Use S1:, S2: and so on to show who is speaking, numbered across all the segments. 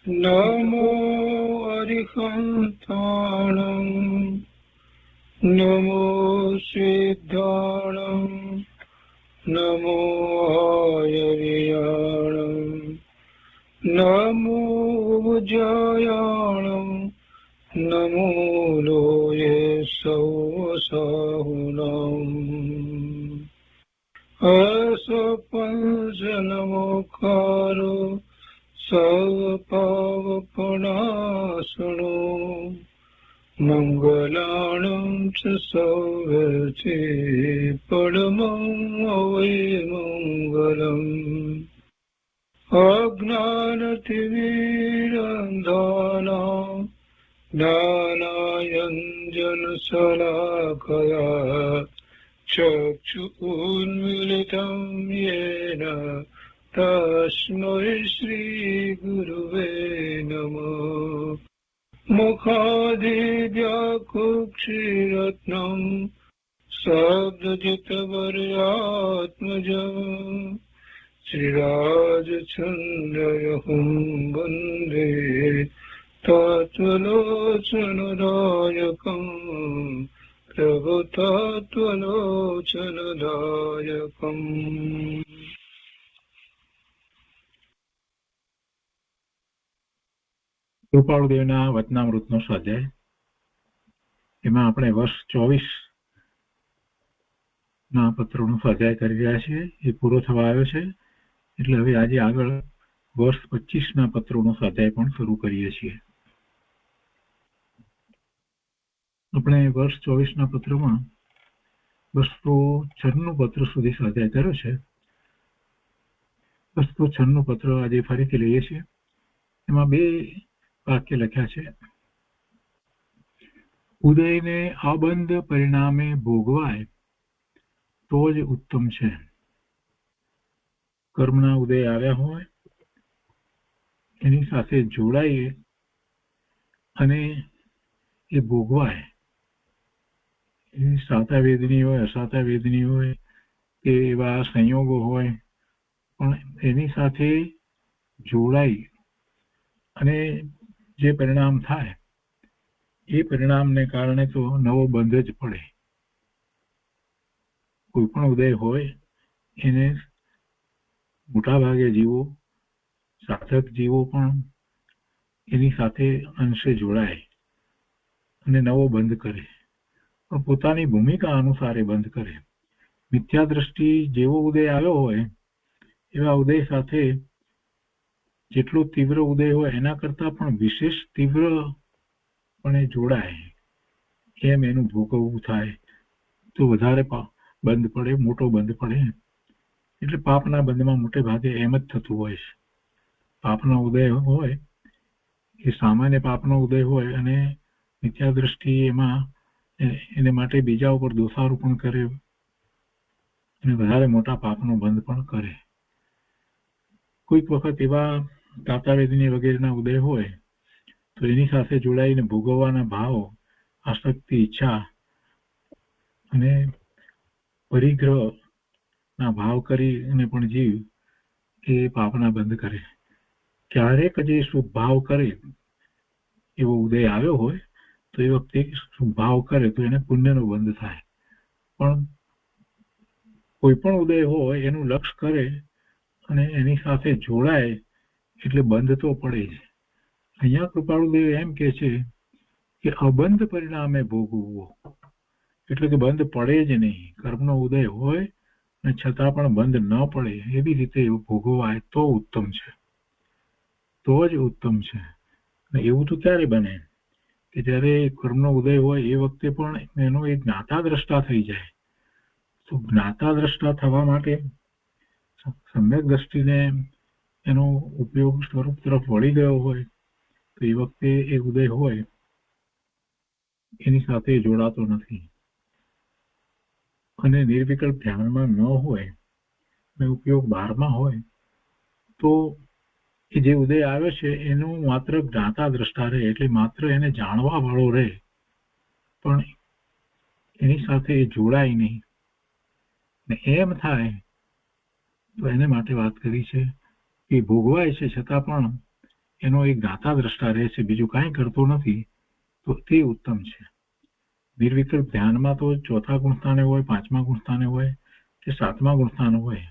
S1: નમો અરિહંતાણં નમો સિદ્ધાણં નમો આયર્યાણં નમો ઉજ્જયાણં નમો લોયે સૌસાહુનં અસપંચનમોકારો સર્વપાવપનાશનો મંગલાણં ચ સૌવર્ચે પરમં અવૈમંગલં અજ્ઞાનતિમિરંધાનાં જ્ઞાનાંજનશલાકયા ચક્ષુન્મીલિतं येन તસ્મૈ શ્રીગુરુવે નમઃ મુખાદિવ્યાકુક્ષિરત્નં શબ્દજિતવર્યાત્મજં શ્રીરાજચन्द्रयहुं વन्दે તત્વલોચનદાયકં પ્રભુતત્વલોચનદાયકં.
S2: કૃપાળુદેવના વચનામૃતનો સ્વાધ્યાય. એમાં આપણે વર્ષ 24 ના પત્રોનો સ્વાધ્યાય કરી રહ્યા છીએ. એ પૂરો થવા આવ્યો છે, એટલે હવે આજે આગળ વર્ષ 25 ના પત્રોનો સ્વાધ્યાય પણ શરૂ કરીએ છીએ. આપણે વર્ષ 24 ના પત્રમાં 296 પત્ર સુધી સ્વાધ્યાય કર્યો છે. 296 પત્ર આજે ફરીથી લઈએ છીએ. એમાં 2 વાક્ય લખ્યા છે. ઉદયને અબંધ પરિણામે ભોગવાય તો જ ઉત્તમ છે. કર્મના ઉદય આવ્યા હોય એની સાથે જોડાઈએ અને એ ભોગવાય. એ સાતા વેદની હોય, અસાતા વેદની હોય કે એવા સંયોગો હોય, પણ એની સાથે જોડાઈ અને જે પરિણામ થાય એ પરિણામને કારણે તો નવો બંધ જ પડે. કોઈ પણ ઉદય હોય એને મોટા ભાગે જીવો, સાધક જીવો પણ એની સાથે અંશે જોડાય અને નવો બંધ કરે, પણ પોતાની ભૂમિકા અનુસારે બંધ કરે. મિથ્યા દ્રષ્ટિ જેવો ઉદય આવ્યો હોય એવા ઉદય સાથે જેટલો તીવ્ર ઉદય હોય એના કરતા પણ વિશેષ તીવ્રપણે જોડાય, એમ એનું ભોગવવું થાય તો વધારે બંધ પડે, મોટો બંધ પડે. એટલે પાપના બંધમાં મોટે ભાગે એમ જ થતું હોય છે. પાપનો ઉદય હોય એ સામાન્ય પાપનો ઉદય હોય અને મિથ્યા દ્રષ્ટિ એમાં એને માટે બીજા ઉપર દોષારોપણ કરે અને વધારે મોટા પાપનો બંધ પણ કરે. કોઈક વખત એવા તાતાવેદની વગેરેના ઉદય હોય તો એની સાથે જોડાઈને ભોગવવાના ભાવ, આસક્તિ, ઈચ્છા અને પરિગ્રહના ભાવ કરીને પણ જીવ એ પાપના બંધ કરે. ક્યારેક જે શુભ ભાવ કરે એવો ઉદય આવ્યો હોય તો એ વખતે શુભ ભાવ કરે તો એને પુણ્યનો બંધ થાય. પણ કોઈ પણ ઉદય હોય એનું લક્ષ્ય કરે અને એની સાથે જોડાય એટલે બંધ તો પડે જ. અહીંયા કૃપાળુદેવ એમ કે છે કે અબંધ પરિણામે ભોગવવો, એટલે કે બંધ પડે જ નહીં. કર્મનો ઉદય હોય અને છતાં પણ બંધ ન પડે એવી રીતે ભોગવાય તો ઉત્તમ છે, તો જ ઉત્તમ છે. એવું તો ક્યારે બને કે જ્યારે કર્મનો ઉદય હોય એ વખતે પણ એનો એક જ્ઞાતા દ્રષ્ટા થઈ જાય. તો જ્ઞાતા દ્રષ્ટા થવા માટે સમ્યક દ્રષ્ટિને એનો ઉપયોગ સ્વરૂપ તરફ વળી ગયો હોય તો એ વખતે એ ઉદય હોય એની સાથે જોડાતો નથી અને નિર્વિકલ્પ ધ્યાનમાં ન હોય અને ઉપયોગ બહારમાં હોય તો એ જે ઉદય આવ્યો છે એનું માત્ર જ્ઞાતા દ્રષ્ટા રહે, એટલે માત્ર એને જાણવા વાળો રહે, પણ એની સાથે જોડાય નહીં. ને એમ થાય તો એને માટે વાત કરી છે કે ભોગવાય છે છતાં પણ એનો એક જ્ઞાતા દ્રષ્ટા રહે છે, બીજું કાંઈ કરતો નથી, તો તે ઉત્તમ છે. નિર્વિકલ્પ ધ્યાનમાં તો ચોથા ગુણસ્થાને હોય, પાંચમા ગુણસ્થાને હોય કે સાતમા ગુણસ્થાને હોય,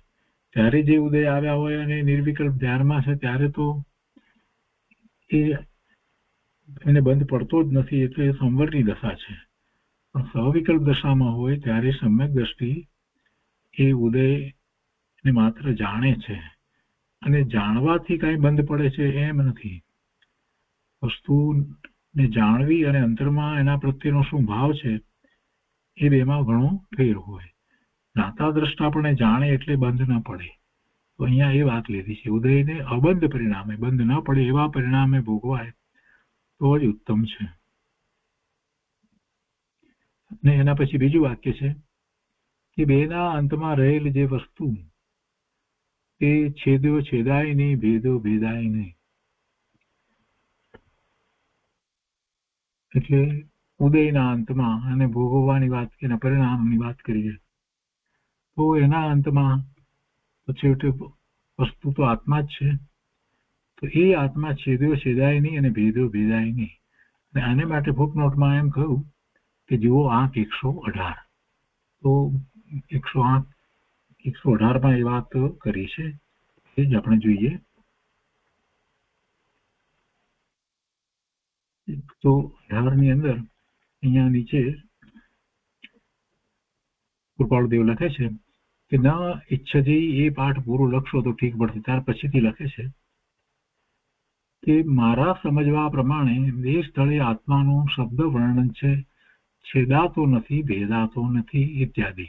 S2: ત્યારે જે ઉદય આવ્યા હોય અને નિર્વિકલ્પ ધ્યાનમાં છે ત્યારે તો એને બંધ પડતો જ નથી, એટલે એ સંવરની દશા છે. પણ સવિકલ્પ દશામાં હોય ત્યારે સમ્યક દ્રષ્ટિ એ ઉદયને માત્ર જાણે છે, અને જાણવાથી કાંઈ બંધ પડે છે એમ નથી. વસ્તુને જાણવી અને અંતરમાં એના પ્રત્યેનો શું ભાવ છે એ બેમાં ઘણો ફેર હોય. જ્ઞાતા દ્રષ્ટા પણ જાણે એટલે બંધ ન પડે. તો અહીંયા એ વાત લીધી છે, ઉદયને અબંધ પરિણામે, બંધ ન પડે એવા પરિણામે ભોગવાય તો જ ઉત્તમ છે. ને એના પછી બીજું વાક્ય છે કે બેના અંતમાં રહેલ જે વસ્તુ તે છેદ્યો છેદાય નહીં, ભેદો ભેદાય નહીં. એટલે ઉદયના અંતમાં અને ભોગવવાની વાત, એના પરિણામની વાત કરીએ તો એના અંતમાં છેવટે વસ્તુ તો આત્મા જ છે. તો એ આત્મા છેદ્યો છેદાય નહીં અને ભેદો ભેદાય નહીં. અને આને માટે ફૂટનોટમાં એમ કહ્યું કે જુઓ આંક 118. તો 118માં એ વાત કરી છે, એ જ આપણે જોઈએ. તો 18ની અંદર અહીંયા નીચે કૃપાળુદેવ લખે છે કે ન ઈચ્છતી એ પાઠ પૂરું લખશો તો ઠીક પડશે. ત્યાર પછીથી લખે છે કે મારા સમજવા પ્રમાણે એ સ્થળે આત્માનું શબ્દ વર્ણન છે, છેદાતો નથી, ભેદાતો નથી ઇત્યાદિ.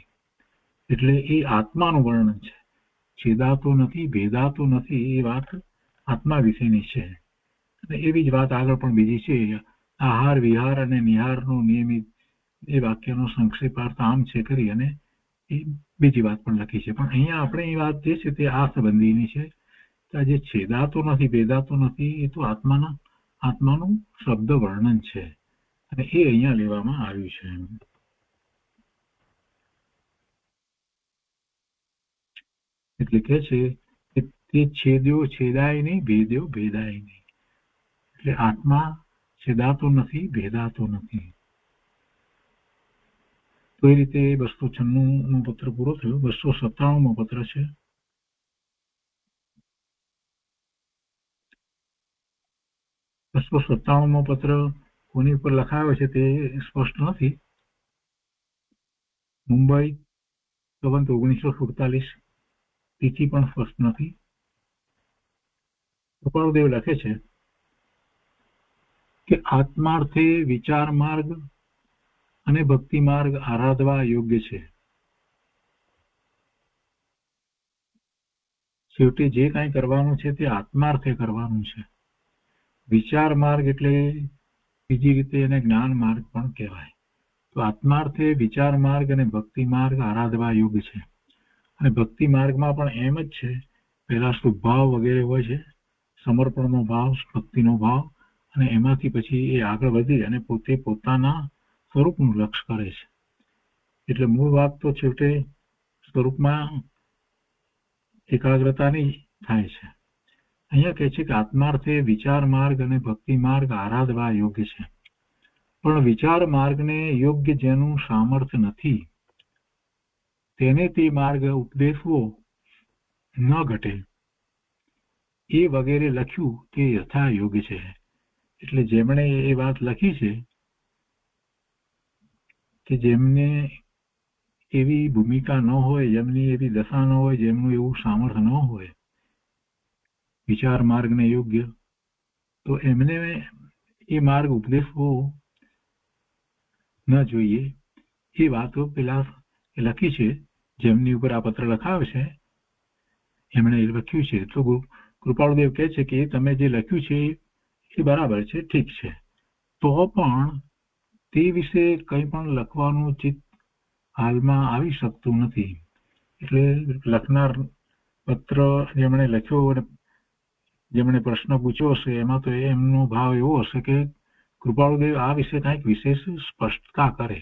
S2: એટલે એ આત્માનું વર્ણન છે, છેદાતો નથી, ભેદાતો નથી, એ વાત આત્મા વિશેની છે. અને એવી જ વાત આગળ પણ બીજી છે, આહાર વિહાર અને નિહારનો નિયમિત, એ વાક્યનો સંક્ષેપાર્થ આમ છે કરી અને એ બીજી વાત પણ લખી છે. પણ અહીંયા આપણે એ વાત જે છે તે આ સંબંધીની છે. જે છેદાતો નથી, ભેદાતો નથી, એ તો આત્માનું શબ્દ વર્ણન છે, અને એ અહીંયા લેવામાં આવ્યું છે. એટલે કે છે કે તે છેદ્યો છેદાય નહીં, ભેદ્યો ભેદાય નહીં. એટલે આત્મા છેદાતો નથી, ભેદાતો નથી. તો એ રીતે 296મો પત્ર પૂરો થયો. 297મો પત્ર છે. પત્ર કોની ઉપર લખાયો છે તે સ્પષ્ટ નથી. મુંબઈ 1947 તિથિ પણ સ્પષ્ટ નથી. કૃપાળુદેવ લખે છે કે આત્માર્થે વિચાર માર્ગ અને ભક્તિ માર્ગ આરાધવા યોગ્ય છે. છેવટે જે કાંઈ કરવાનું છે તે આત્માર્થે કરવાનું છે. વિચાર માર્ગ એટલે બીજી રીતે એને જ્ઞાન માર્ગ પણ કહેવાય. તો આત્માર્થે વિચાર માર્ગ અને ભક્તિ માર્ગ આરાધવા યોગ્ય છે. અને ભક્તિ માર્ગમાં પણ એમ જ છે, પહેલા શુભભાવ વગેરે હોય છે, સમર્પણનો ભાવ, ભક્તિનો ભાવ, અને એમાંથી પછી એ આગળ વધી અને પોતે પોતાના સ્વરૂપનું લક્ષ્ય કરે છે. એટલે મૂળ વાત તો છેવટે સ્વરૂપમાં એકાગ્રતાની થાય છે. અહીંયા કહે છે કે આત્માર્થે વિચાર માર્ગ અને ભક્તિ માર્ગ આરાધવા યોગ્ય છે. પણ વિચાર માર્ગને યોગ્ય જેનું સામર્થ્ય નથી તેને તે માર્ગ ઉપદેશવો ન ઘટે એ વગેરે લખ્યું તે યથા યોગ્ય છે. એટલે જેમણે એ વાત લખી છે કે જેમને એવી ભૂમિકા ન હોય, જેમની એવી દશા ન હોય, જેમનું એવું સામર્થ્ય ન હોય વિચાર માર્ગને યોગ્ય, તો એમને એ માર્ગ ઉપદેશવો ન જોઈએ. એ વાતો પેલા લખી છે, જેમની ઉપર આ પત્ર લખાયો છે એમણે લખ્યું છે. તો કૃપાળુદેવ કહે છે કે તમે જે લખ્યું છે એ બરાબર છે, ઠીક છે, તો પણ તે વિશે કંઈ પણ લખવાનું ચિત્ત હાલમાં આવી શકતું નથી. એટલે લખનાર પત્ર જેમણે લખ્યો અને જેમણે પ્રશ્ન પૂછ્યો હશે એમાં તો એમનો ભાવ એવો હશે કે કૃપાળુદેવ આ વિશે કંઈક વિશેષ સ્પષ્ટતા કરે.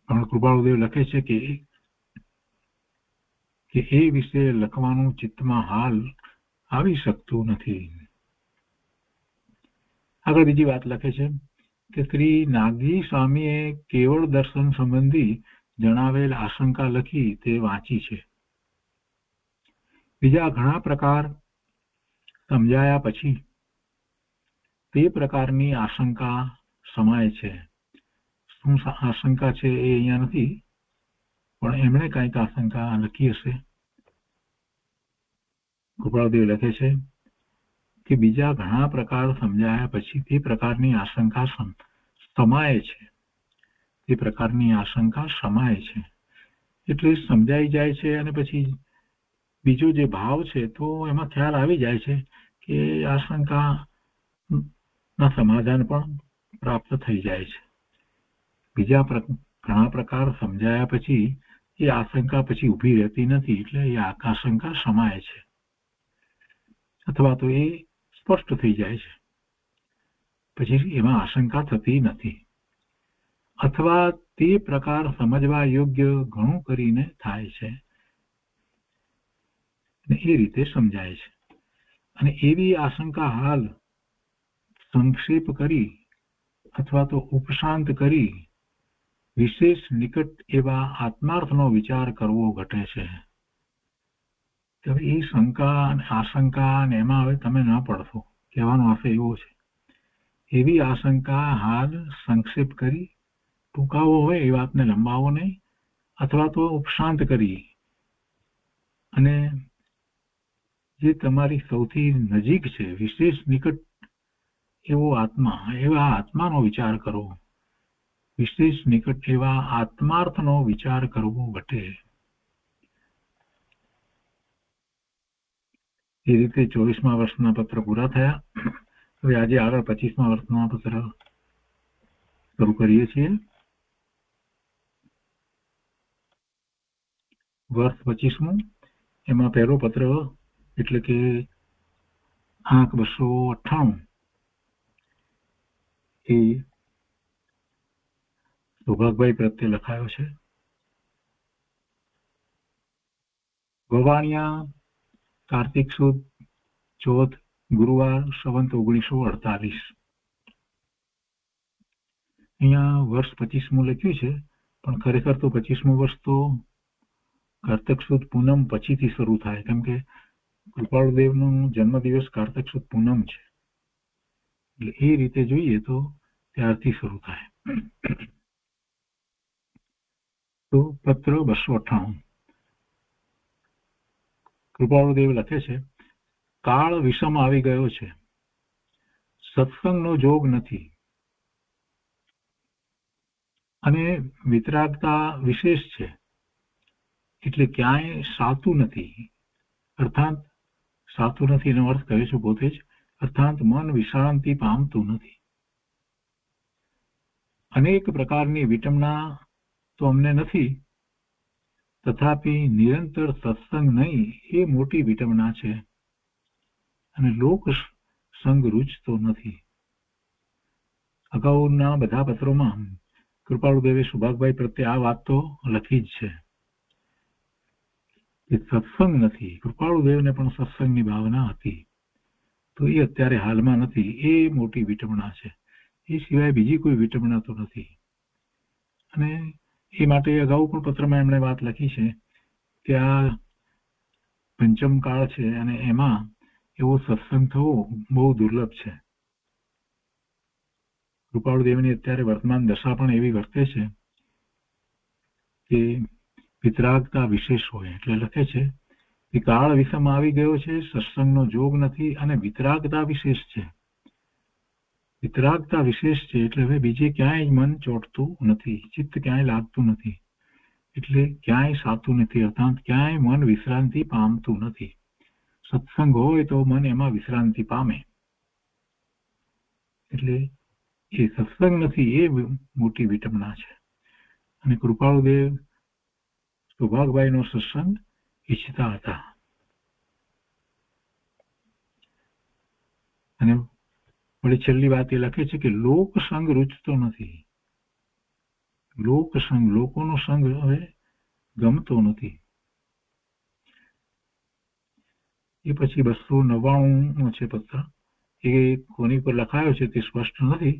S2: પણ કૃપાળુદેવ લખે છે કે એ વિશે લખવાનું ચિત્તમાં હાલ આવી શકતું નથી. આગળ બીજી વાત લખે છે કે શ્રી નાગજી સ્વામીએ કેવળ દર્શન સંબંધી જણાવેલ આશંકા લખી તે વાંચી છે. બીજા ઘણા પ્રકાર સમજાયા પછી તે પ્રકારની આશંકા સમાય છે. શું આશંકા છે એ અહીંયા નથી, પણ એમણે કંઈક આશંકા લખી હશે. કૃપાળદેવ લખે છે કે બીજા ઘણા પ્રકાર સમજાયા પછી તે પ્રકારની આશંકા સમાય છે. તે પ્રકારની આશંકા સમાય છે એટલે સમજાઈ જાય છે, અને પછી બીજો જે ભાવ છે તો એમાં ખ્યાલ આવી જાય છે કે આશંકા ના સમાધાન પણ પ્રાપ્ત થઈ જાય છે. બીજા ઘણા પ્રકાર સમજાયા પછી એ આશંકા પછી ઊભી રહેતી નથી, એટલે એ આશંકા સમાય છે અથવા તો એ સ્પષ્ટ થઈ જાય છે, પછી એમાં આશંકા થતી નથી. અથવા તે પ્રકાર સમજવા યોગ્ય ઘણું કરીને થાય છે, એ રીતે સમજાય છે. અને એવી આશંકા હાલ સંક્ષેપ કરી અથવા તો ઉપશાંત કરી વિશેષ નિકટ એવા આત્માર્થનો વિચાર કરવો ઘટે છે. એ શંકા અને આશંકા અને એમાં હવે તમે ના પડશો, કહેવાનો આશય એવો છે. એવી આશંકા હાલ સંક્ષેપ કરી, ટૂંકાવો હોય એ વાતને લંબાવો નહીં, અથવા તો ઉપશાંત કરી અને જે તમારી સૌથી નજીક છે, વિશેષ નિકટ એવો આત્મા, એવા આત્માનો વિચાર કરવો, વિશેષ નિકટ એવા આત્માર્થનો વિચાર કરવો ઘટે. એ રીતે 24મા વર્ષના પત્ર પૂરા થયા. હવે આજે આગળ 25મા વર્ષના પત્ર શરૂ કરીએ છીએ. વર્ષ 25મું, એમાં પહેલો પત્ર એટલે કે આંક 298 એ સૌભાગભાઈ પ્રત્યે લખાયો છે. વવાણિયા, કાર્તિક સુદ ચોથ, ગુરુવાર, સંવત 1948. અહીંયા વર્ષ 25મું લખ્યું છે, પણ ખરેખર તો 25મું વર્ષ તો કાર્તક સુદ પૂનમ પછીથી શરૂ થાય, કેમ કે કૃપાળુદેવનો જન્મદિવસ કાર્તક સુદ પૂનમ છે, એટલે એ રીતે જોઈએ તો ત્યારથી શરૂ થાય. તો પત્ર 298 કૃપાળુદેવ લખે છે, કાળ વિષમ આવી ગયો છે, સત્સંગનો જોગ નથી અને વિતરાગતા વિશેષ છે, એટલે ક્યાંય સાતું નથી. અર્થાત સાતું નથી એનો અર્થ કહે છે પોતે જ, અર્થાત મન વિશ્રાંતિ પામતું નથી. અનેક પ્રકારની વિટંબના તો અમને નથી, તથાપિ નિરંતર સત્સંગ નહીં એ મોટી વિટંબના છે, અને લોક સંગ રૂચતો નથી. અગાઉના બધા પત્રોમાં કૃપાળુદેવે સુભાગભાઈ પ્રત્યે આ વાત તો લખી જ છે કે સત્સંગ નથી. કૃપાળુદેવને પણ સત્સંગની ભાવના હતી, તો એ અત્યારે હાલમાં નથી, એ મોટી વિટંબના છે. એ સિવાય બીજી કોઈ વિટંબના તો નથી. અને એ માટે અગાઉ પણ પત્રમાં એમણે વાત લખી છે કે આ પંચમ કાળ છે અને એમાં એવો સત્સંગ થવો બહુ દુર્લભ છે. કૃપાળુદેવની અત્યારે વર્તમાન દશા પણ એવી વર્તે છે કે વિતરાગતા વિશેષ હોય, એટલે લખે છે કે કાળ વિષમ આવી ગયો છે, સત્સંગનો જોગ નથી અને વિતરાગતા વિશેષ છે. વિતરાગતા વિશેષ છે એટલે હવે બીજે ક્યાંય મન ચોંટતું નથી, ચિત્ત ક્યાંય લાગતું નથી, એટલે ક્યાંય સાતું નથી, અર્થાત ક્યાંય મન વિશ્રાંતિ પામતું નથી. સત્સંગ હોય તો મન એમાં વિશ્રાંતિ પામે, એટલે એ સત્સંગ નથી એ મોટી વિટંબના છે. અને કૃપાળુદેવ સૌભાગભાઈનો સત્સંગ ઈચ્છતા હતા. અને વળી છેલ્લી વાત એ લખે છે કે લોક સંગ રૂચતો નથી. લોક સંગ, લોકોનો સંગ હવે ગમતો નથી. એ પછી 299 છે પત્ર. એ કોની પર લખાયો છે તે સ્પષ્ટ નથી.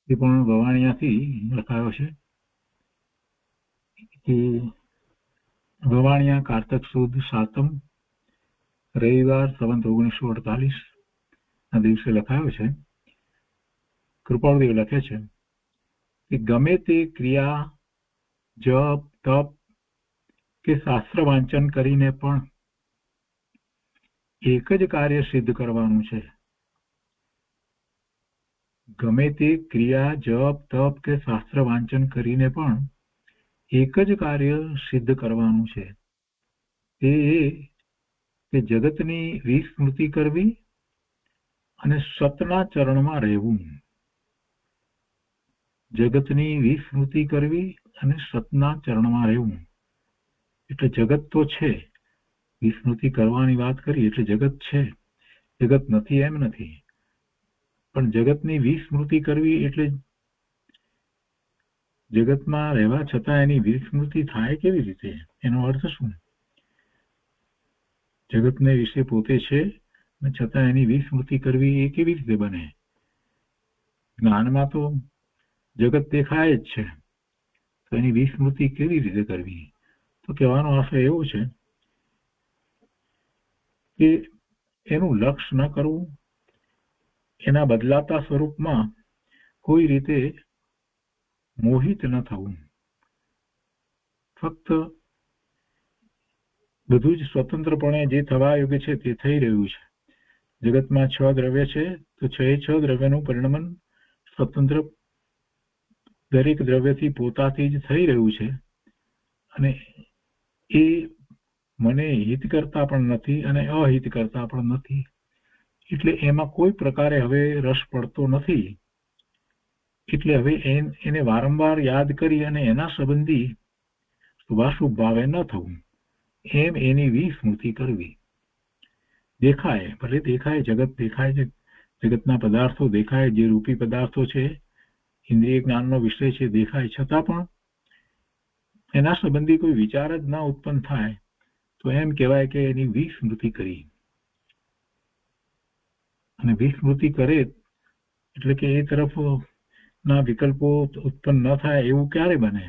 S2: એ પણ વવાણિયાથી લખાયો છે કે વવાણિયા કારતક સુદ 7મ રવિવાર સંવત 1948 ના દિવસે લખાયો છે. કૃપાળુદેવ લખે છે કે ગમે તે ક્રિયા, જપ, તપ કે શાસ્ત્ર વાંચન કરીને પણ એક જ કાર્ય સિદ્ધ કરવાનું છે. ગમે તે ક્રિયા, જપ, તપ કે શાસ્ત્ર વાંચન કરીને પણ એક જ કાર્ય સિદ્ધ કરવાનું છે. તે કે જગતની વિસ્મૃતિ કરવી અને સતના ચરણમાં રહેવું. જગતની વિસ્મૃતિ કરવી અને સતના ચરણમાં રહેવું. એટલે જગત તો છે, વિસ્મૃતિ કરવાની વાત કરી એટલે જગત છે, જગત નથી એમ નથી, પણ જગતની વિસ્મૃતિ કરવી એટલે જગતમાં રહેવા છતાં એની વિસ્મૃતિ થાય કેવી રીતે? એનો અર્થ શું? જગતને વિશે પોતે છે છતાં એની વિસ્મૃતિ કરવી એ કેવી રીતે બને? જ્ઞાનમાં તો જગત દેખાય જ છે, તો એની વિસ્મૃતિ કેવી રીતે કરવી? તો કહેવાનો આશય એવો છે કે એનું લક્ષ્ય ન કરવું, એના બદલાતા સ્વરૂપમાં કોઈ રીતે મોહિત ન થવું. ફક્ત બધું જ સ્વતંત્રપણે જે થવા યોગ્ય છે તે થઈ રહ્યું છે. જગતમાં 6 દ્રવ્ય છે, તો 6 દ્રવ્યનું પરિણમન સ્વતંત્ર દરેક દ્રવ્યથી પોતાથી જ થઈ રહ્યું છે, અને એ મને હિત કરતા પણ નથી અને અહિત કરતા પણ નથી. એટલે એમાં કોઈ પ્રકારે હવે રસ પડતો નથી. એટલે હવે એને વારંવાર યાદ કરી અને એના સંબંધી શુભાશુભ ભાવે ન થવું, એમ એની વિસ્મૃતિ કરવી. દેખાય, ભલે દેખાય, જગત દેખાય છે, જગતના પદાર્થો દેખાય, જે રૂપી પદાર્થો છે, ઇન્દ્રિય જ્ઞાનનો વિષય છે, દેખાય, છતાં પણ એના સંબંધી કોઈ વિચાર જ ના ઉત્પન્ન થાય તો એમ કહેવાય કે એની વિસ્મૃતિ કરી. અને વિસ્મૃતિ કરે એટલે કે એ તરફ ના વિકલ્પો ઉત્પન્ન ન થાય એવું ક્યારે બને?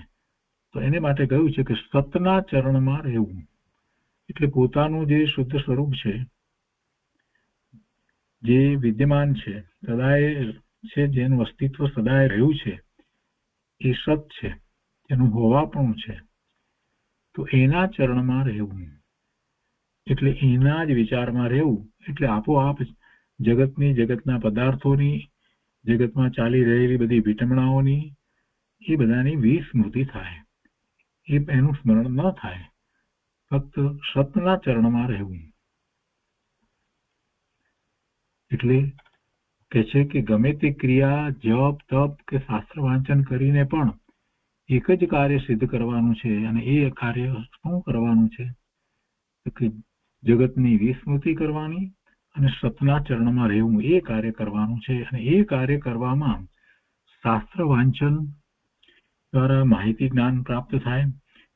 S2: તો એને માટે કહ્યું છે કે સતના ચરણમાં રહેવું. એટલે પોતાનું જે શુદ્ધ સ્વરૂપ છે, જે વિદ્યમાન છે, સદાય છે, જેનું અસ્તિત્વ સદાય રહ્યું છે, એ સત છે, તેનું હોવાપણું છે, તો એના ચરણમાં રહેવું. એટલે એના જ વિચારમાં રહેવું. એટલે આપોઆપ જગતની, જગતના પદાર્થોની, જગતમાં ચાલી રહેલી બધી વિટમણાઓની, એ બધાની વિસ્મૃતિ થાય, એનું સ્મરણ ન થાય. ફક્ત સતના ચરણમાં રહેવું. એટલે કે છે કે ગમે તે ક્રિયા, જપ, તપ કે શાસ્ત્ર વાંચન કરીને પણ એક જ કાર્ય સિદ્ધ કરવાનું છે. અને એ કાર્ય શું કરવાનું છે? કે જગતની વિસ્મૃતિ કરવાની અને સતના ચરણમાં રહેવું, એ કાર્ય કરવાનું છે. અને એ કાર્ય કરવામાં શાસ્ત્ર વાંચન દ્વારા માહિતી જ્ઞાન પ્રાપ્ત થાય,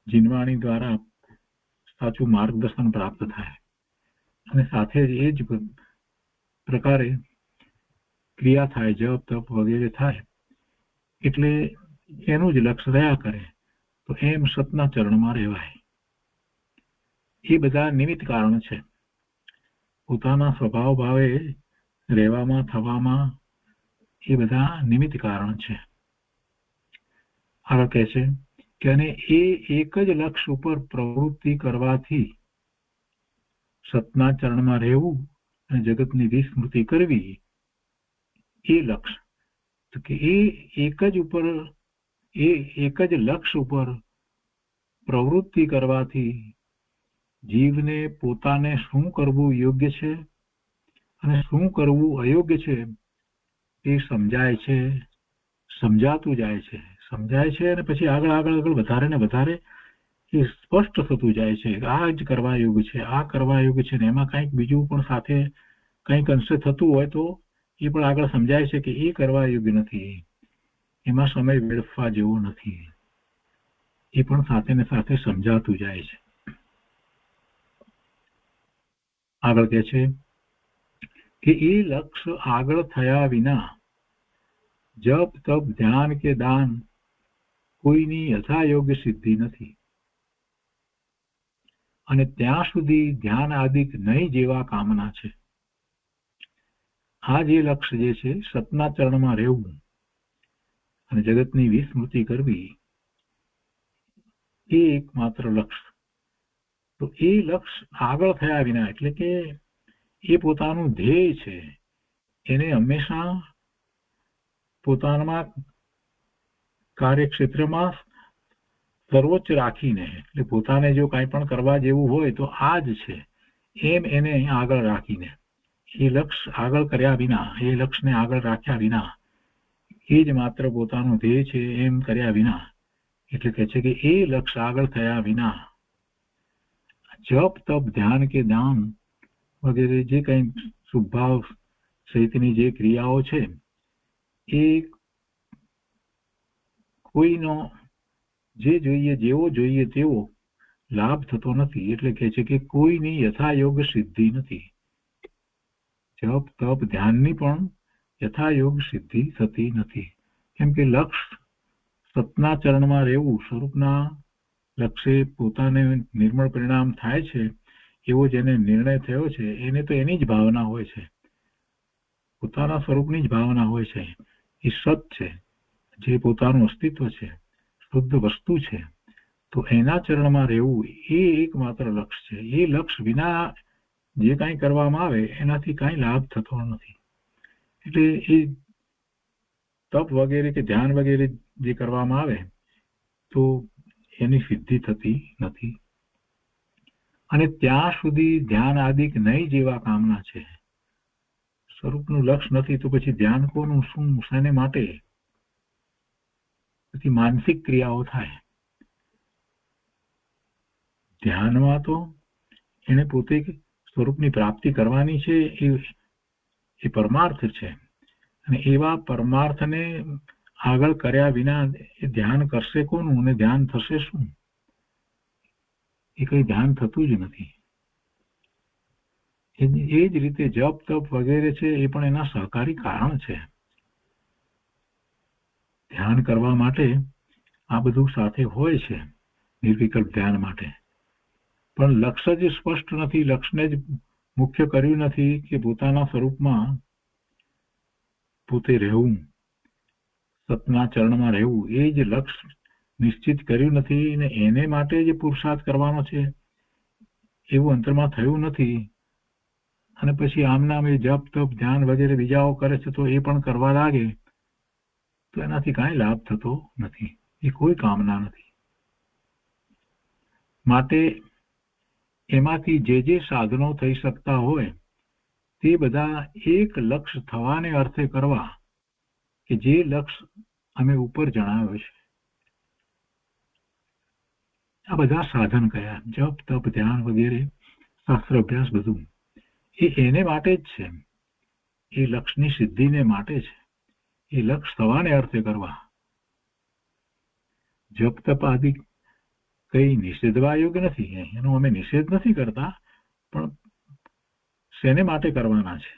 S2: જીનવાણી દ્વારા સાચું માર્ગદર્શન પ્રાપ્ત થાય, અને સાથે જ એ જ પ્રકારે ક્રિયા થાય, જપ, તપ વગેરે થાય. એટલે એનું જ લક્ષ્ય રહ્યા કરે, તો એમ સતના ચરણમાં રહેવાય. એ બધા નિમિત્ત કારણ છે. પોતાના સ્વભાવ ભાવે રહેવામાં, થવામાં એ બધા નિમિત્ત કારણ છે. આગળ કહે છે કે અને એ એક જ લક્ષ્ય ઉપર પ્રવૃત્તિ કરવાથી સતના ચરણમાં રહેવું અને જગતની વિસ્મૃતિ કરવી, એ લક્ષ્ય. તો કે એ એક જ લક્ષ્ય ઉપર પ્રવૃત્તિ કરવાથી જીવને પોતાને શું કરવું યોગ્ય છે અને શું કરવું અયોગ્ય છે એ સમજાય છે, સમજાતું જાય છે, સમજાય છે, અને પછી આગળ વધારે ને વધારે એ સ્પષ્ટ થતું જાય છે. આ જ કરવા યોગ્ય છે, આ કરવા યોગ્ય છે, ને એમાં કંઈક બીજું પણ સાથે કંઈક અંશે થતું હોય તો એ પણ આગળ સમજાય છે કે એ કરવા યોગ્ય નથી, એમાં સમય વેડફવા જેવો નથી. એ પણ સાથે ને સાથે સમજાતું જાય છે. આગળ કહે છે કે એ લક્ષ્ય આગળ થયા વિના જપ તપ ધ્યાન કે દાન કોઈની યથાયોગ્ય સિદ્ધિ નથી, અને ત્યાં સુધી ધ્યાન આદિક નહીં જેવા કામના છે. આ જે લક્ષ્ય જે છે, સતના ચરણમાં રહેવું અને જગતની વિસ્મૃતિ કરવી, એ એકમાત્ર લક્ષ્ય. તો એ લક્ષ્ય આગળ થયા વિના, એટલે કે એ પોતાનું ધ્યેય છે, એને હંમેશા પોતાના કાર્યક્ષેત્રમાં સર્વોચ્ચ રાખીને, એટલે પોતાને જો કાંઈ પણ કરવા જેવું હોય તો આ જ છે એમ એને આગળ રાખીને, એ લક્ષ્ય આગળ કર્યા વિના, એ લક્ષ્યને આગળ રાખ્યા વિના, એ જ માત્ર પોતાનું ધ્યેય છે એમ કર્યા વિના, એટલે કહે છે કે એ લક્ષ્ય આગળ થયા વિના જપ તપ ધ્યાન કે દાન વગેરે જે કંઈ શુભભાવ સહિતની જે ક્રિયાઓ છે એ કોઈનો જે જોઈએ જેવો જોઈએ તેવો લાભ થતો નથી. એટલે કહે છે કે કોઈની યથાયોગ સિદ્ધિ નથી. જપ તપ ધ્યાનની પણ યથાયોગ સિદ્ધિ થતી નથી. કેમ કે લક્ષ્ય સતના ચરણમાં રહેવું, સ્વરૂપના લક્ષ્ય પોતાને નિર્મળ પરિણામ થાય છે એવો જેને નિર્ણય થયો છે, એને તો એની જ ભાવના હોય છે, પોતાના સ્વરૂપની જ ભાવના હોય છે. એ સત છે, જે પોતાનું અસ્તિત્વ છે, શુદ્ધ વસ્તુ છે. તો એના ચરણમાં રહેવું એ એકમાત્ર લક્ષ્ય છે. એ લક્ષ્ય વિના જે કાંઈ કરવામાં આવે એનાથી કાંઈ લાભ થતો નથી. એટલે એ તપ વગેરે કે ધ્યાન વગેરે જે કરવામાં આવે તો એની સિદ્ધિ થતી નથી, અને ત્યાં સુધી ધ્યાન આદિક નહીં જેવા કામના છે. સ્વરૂપનું લક્ષ્ય નથી તો પછી ધ્યાન કોનું, શું, શાને માટે? પછી માનસિક ક્રિયાઓ થાય. ધ્યાનમાં તો એને પોતે સ્વરૂપની પ્રાપ્તિ કરવાની છે, એ પરમાર્થ છે, અને એવા પરમાર્થને આગળ કર્યા વિના એ ધ્યાન કરશે કોનું અને ધ્યાન થશે શું? એ કઈ ધ્યાન થતું જ નથી. એ જ રીતે જપ તપ વગેરે છે એ પણ એના સહકારી કારણ છે. ધ્યાન કરવા માટે આ બધું સાથે હોય છે, નિર્વિકલ્પ ધ્યાન માટે, પણ લક્ષ્ય જ સ્પષ્ટ નથી, લક્ષ્યને જ મુખ્ય કર્યું નથી કે પોતાના સ્વરૂપમાં પોતે રહેવું, સતના ચરણમાં રહેવું, એ જ લક્ષ્ય નિશ્ચિત કર્યું નથી, અને એને માટે જે પુરુષાર્થ કરવાનો છે એવું અંતરમાં થયું નથી. અને પછી આમનામ એ જપ તપ ધ્યાન વગેરે બીજાઓ કરે છે તો એ પણ કરવા લાગે તો એનાથી કાંઈ લાભ થતો નથી, એ કોઈ કામના નથી. માટે એમાંથી જે જે સાધનો થઈ શકતા હોય તે બધા એક લક્ષ્ય થવાને અર્થે કરવા, કે જે લક્ષ્ય અમે ઉપર જણાવ્યો છે. આ બધા સાધન કયા, જપ તપ ધ્યાન વગેરે શાસ્ત્ર અભ્યાસ બધું એ એને માટે જ છે, એ લક્ષ્યની સિદ્ધિને માટે છે, એ લક્ષ્ય થવાને અર્થે કરવા. જપ તપ આદિ કઈ નિષેધવા યોગ્ય નથી, એનો અમે નિષેધ નથી કરતા, પણ શેને માટે કરવાના છે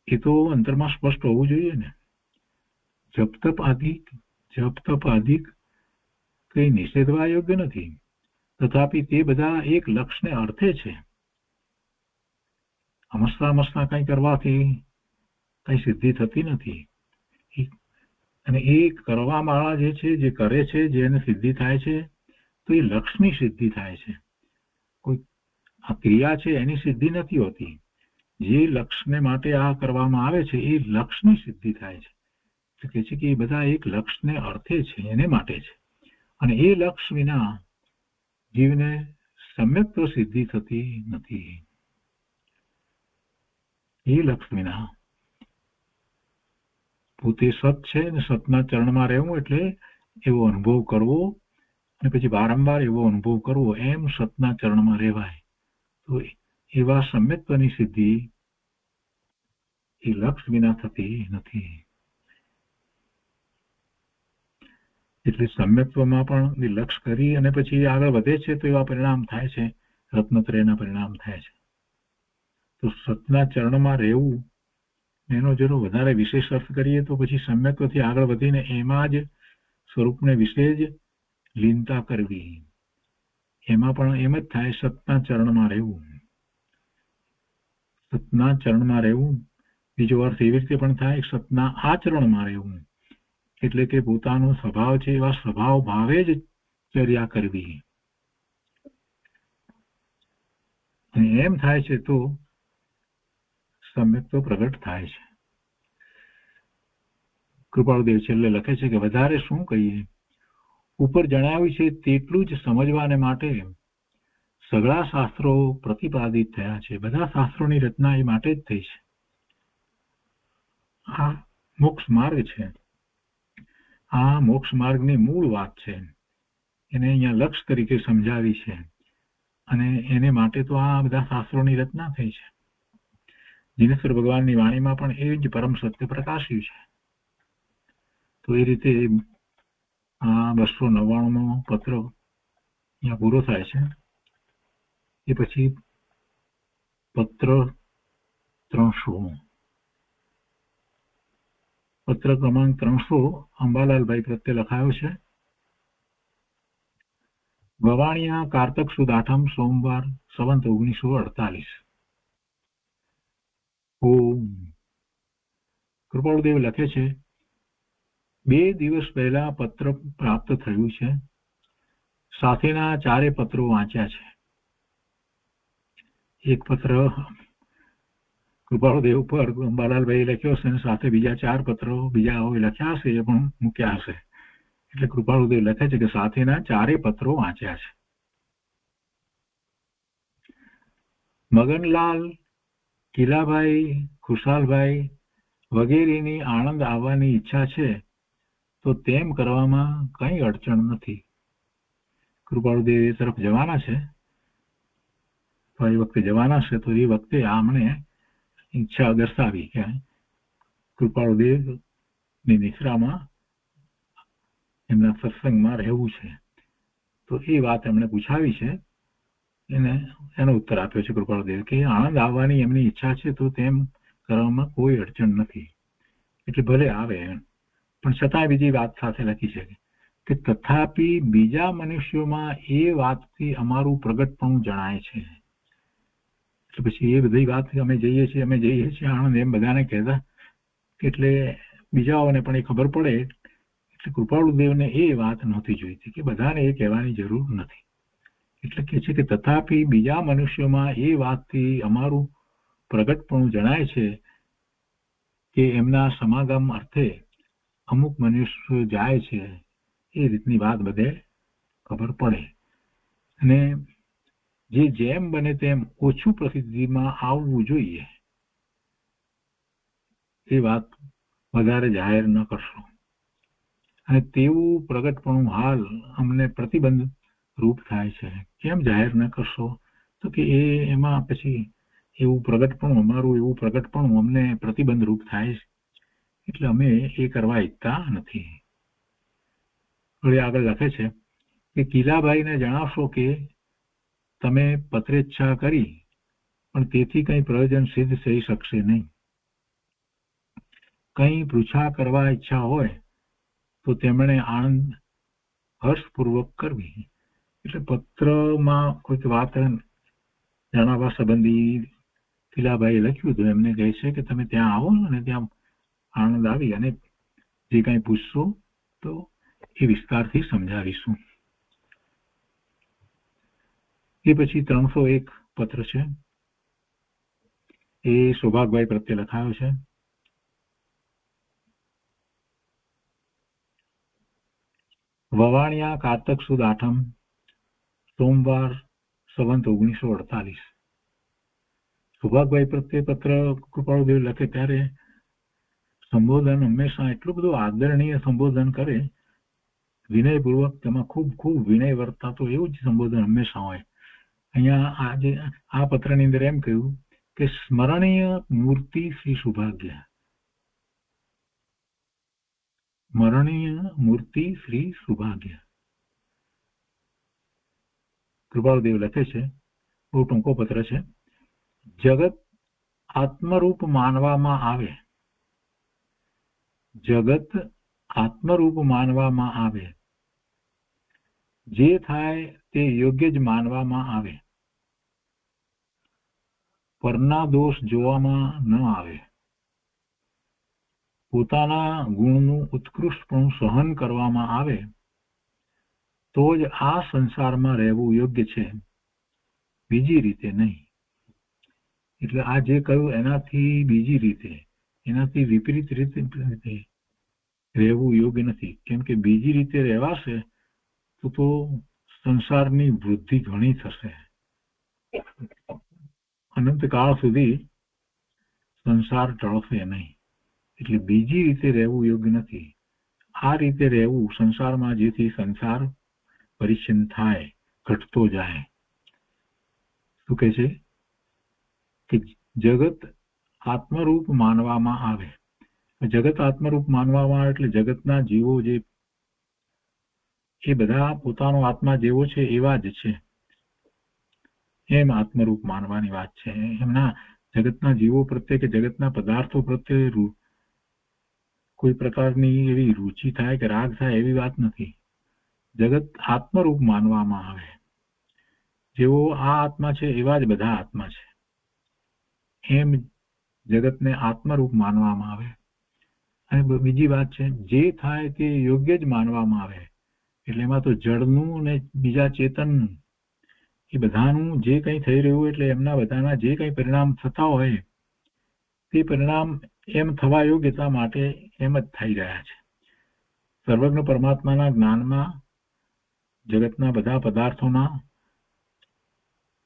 S2: એ તો અંતરમાં સ્પષ્ટ હોવું જોઈએ ને. જપ તપ આદિ કઈ નિષેધવા યોગ્ય નથી, તથાપી તે બધા એક લક્ષ્યને અર્થે છે. મસતા કઈ કરવાથી કઈ સિદ્ધિ થતી નથી, અને એ કરવા વાળા જે છે, જે કરે છે, જેને સિદ્ધિ થાય છે તો એ લક્ષ્યની સિદ્ધિ થાય છે. કોઈ આ ક્રિયા છે એની સિદ્ધિ નથી હોતી, જે લક્ષ્યને માટે આ કરવામાં આવે છે એ લક્ષ્યની સિદ્ધિ થાય છે. એટલે કે છે કે એ બધા એક લક્ષ્યને અર્થે છે, એને માટે છે, અને એ લક્ષ્ય વિના જીવને સમ્યક તો સિદ્ધિ થતી નથી. એ લક્ષ્ય વિના પોતે સત છે ને સતના ચરણમાં રહેવું, એટલે એવો અનુભવ કરવો, અને પછી વારંવાર એવો અનુભવ કરવો, એમ સતના ચરણમાં રહેવાય. તો એવા સમ્યક્ત્વની સિદ્ધિ એ લક્ષ્ય વિના થતી નથી. એટલે સમ્યક્ત્વમાં પણ લક્ષ કરી અને પછી આગળ વધે છે તો એવા પરિણામ થાય છે, રત્નત્રયના પરિણામ થાય છે. તો સતના ચરણમાં રહેવું એનો જો વધારે વિશેષ અર્થ કરીએ તો પછી સમ્યક્ત્વથી આગળ વધીને એમાં જ સ્વરૂપને વિશે જ લીનતા કરવી, એમાં પણ એમ જ થાય સતના ચરણમાં રહેવું. સતના ચરણમાં રહેવું બીજો અર્થ એવી રીતે પણ થાય સતના આચરણમાં રહેવું, એટલે કે પોતાનો સ્વભાવ છે એવા સ્વભાવ ભાવે જ ચર્યા કરવી. અને એમ થાય છે તો સમ્યક્ત્વ પ્રગટ થાય છે. કૃપાળુદેવ છેલ્લે લખે છે કે વધારે શું કહીએ, ઉપર જણાવ્યું છે તેટલું જ સમજવાને માટે સઘળા શાસ્ત્રો પ્રતિપાદિત થયા છે. બધા શાસ્ત્રોની રચના એ માટે જ થઈ છે. આ મોક્ષ માર્ગ છે, આ મોક્ષ માર્ગની મૂળ વાત છે, એને અહીંયા લક્ષ તરીકે સમજાવી છે અને એને માટે તો આ બધા શાસ્ત્રોની રચના થઈ છે. જીનેશ્વર ભગવાનની વાણીમાં પણ એ જ પરમ સત્ય પ્રકાશ્યું છે. તો એ રીતે આ 299મો પત્ર અહીંયા પૂરો થાય છે. એ પછી પત્ર 300, પત્ર ક્રમાંક 300 અંબાલાલભાઈ પ્રત્યે લખાયો છે. વવાણિયા કારતક સુદ 8મ સોમવાર સંવત 1948. ઓમ. કૃપાળુદેવ લખે છે 2 દિવસ પહેલા પત્ર પ્રાપ્ત થયું છે, સાથેના 4 પત્રો વાંચ્યા છે. એક પત્ર કૃપાળુદેવ પર અંબાલાલભાઈ લખ્યો છે અને સાથે બીજા 4 પત્રો બીજા લખ્યા હશે એ પણ મૂક્યા હશે. એટલે કૃપાળુદેવ લખે છે કે સાથેના 4 પત્રો વાંચ્યા છે. મગનલાલ, કિલાભાઈ, ખુશાલભાઈ વગેરેની આણંદ આવવાની ઈચ્છા છે તો તેમ કરવામાં કંઈ અડચણ નથી. કૃપાળુદેવ એ તરફ જવાના છે, તો એ વખતે જવાના છે તો એ વખતે આમણે ઈચ્છા દર્શાવી કે કૃપાળુદેવની નિશ્રામાં એમના સત્સંગમાં રહેવું છે. તો એ વાત એમણે પૂછાવી છે, એનો ઉત્તર આપ્યો છે કૃપાળુદેવ કે આણંદ આવવાની એમની ઈચ્છા છે તો તેમ કરવામાં કોઈ અડચણ નથી. એટલે ભલે આવે, પણ છતાં બીજી વાત સાથે લખી છે કે તથાપી બીજા મનુષ્યોમાં એ વાતથી અમારું પ્રગટપણું જણાય છે. એટલે પછી એ બધી વાત અમે જઈએ છીએ આણંદ એમ બધાને કહેતા, એટલે બીજાઓને પણ એ ખબર પડે. એટલે કૃપાળુદેવને એ વાત નહોતી જોઈતી કે બધાને એ કહેવાની જરૂર નથી. એટલે કે છે કે તથાપી બીજા મનુષ્યોમાં એ વાતથી અમારું પ્રગટપણું જણાય છે કે એમના સમાગમ અર્થે અમુક મનુષ્યો જાય છે, એ રીતની વાત બધે ખબર પડે. અને જેમ બને તેમ ઓછું પ્રસિદ્ધિમાં આવવું જોઈએ એ વાત વધારે જાહેર ન કરશો. અને તેવું પ્રગટપણું હાલ અમને પ્રતિબંધ રૂપ થાય છે. કેમ જાહેર ન કરશો? તો કે એમાં પછી એવું પ્રગટપણું અમને પ્રતિબંધ રૂપ થાય છે, એટલે અમે એ કરવા ઈચ્છતા નથી. આગળ લખે છે કે કિલાભાઈને જણાવશો કે તમે પત્રેચ્છા કરી પણ તેથી કંઈ પ્રયોજન સિદ્ધ થઈ શકશે નહીં. કંઈ પૃચ્છા કરવા ઈચ્છા હોય તો તેમણે આનંદ હર્ષપૂર્વક કરવી. એટલે પત્રમાં કોઈક વાત જણાવવા સંબંધી કિલાભાઈએ લખ્યું હતું. એમને કહે છે કે તમે ત્યાં આવો અને ત્યાં આનંદ આવી અને જે કંઈ પૂછશો તો એ વિસ્તારથી સમજાવીશું. એ પછી 301 પત્ર છે, એ સૌભાગભાઈ પ્રત્યે લખાયો છે. વવાણિયા કારતક સુદ 8મ સોમવાર સંવત 1948. સૌભાગભાઈ પ્રત્યે પત્ર કૃપાળુદેવ લખે ત્યારે સંબોધન હંમેશા એટલું બધું આદરણીય સંબોધન કરે, વિનયપૂર્વક, તેમાં ખૂબ ખૂબ વિનય વર્તાતો એવું જ સંબોધન હંમેશા હોય. અહીંયા આજે આ પત્રની અંદર એમ કહ્યું કે સ્મરણીય મૂર્તિ શ્રી સૌભાગ્ય. સ્મરણીય મૂર્તિ શ્રી સુભાગ્ય. કૃપાળદેવ લખે છે, બહુ ટૂંકો પત્ર છે. જગત આત્મરૂપ માનવામાં આવે, જગત આત્મરૂપ માનવામાં આવે, જે થાય તે યોગ્ય જ માનવામાં આવે, પરના દોષ જોવામાં ન આવે, પોતાના ગુણનું ઉત્કૃષ્ટપણું સહન કરવામાં આવે, તો જ આ સંસારમાં રહેવું યોગ્ય છે, બીજી રીતે નહીં. એટલે આ જે કહ્યું એનાથી બીજી રીતે, એનાથી વિપરીત રીતે રહેવું યોગ્ય નથી. કેમ કે બીજી રીતે રહેવાશે તો સંસારની વૃદ્ધિ ઘણી થશે, અનંતકાળ સુધી સંસાર ટળશે નહીં. એટલે બીજી રીતે રહેવું યોગ્ય નથી. આ રીતે રહેવું સંસારમાં, જેથી સંસાર પરિચ્છિન્ન થાય, ઘટતો જાય. શું કહે છે કે જગત આત્મરૂપ માનવામાં આવે. જગત આત્મરૂપ માનવામાં આવે એટલે જગતના જીવો જે એ બધા પોતાનો આત્મા જેવો છે એવા જ છે, એમ આત્મરૂપ માનવાની વાત છે. એમના જગતના જીવો પ્રત્યે કે જગતના પદાર્થો પ્રત્યે કોઈ પ્રકારની એવી રુચિ થાય કે રાગ થાય એવી વાત નથી. જગત આત્મરૂપ માનવામાં આવે. જેવો આ આત્મા છે એવા જ બધા આત્મા છે, એમ જગતને આત્મરૂપ માનવામાં આવે. અને બીજી વાત છે, જે થાય તે યોગ્ય જ માનવામાં આવે. એટલે એમાં તો જળનું ને બીજા ચેતન એ બધાનું જે કંઈ થઈ રહ્યું, એટલે એમના બધાના જે કંઈ પરિણામ થતા હોય તે પરિણામ એમ થવા યોગ્યતા માટે એમ જ થઈ રહ્યા છે. સર્વજ્ઞ પરમાત્માના જ્ઞાનમાં જગતના બધા પદાર્થોના,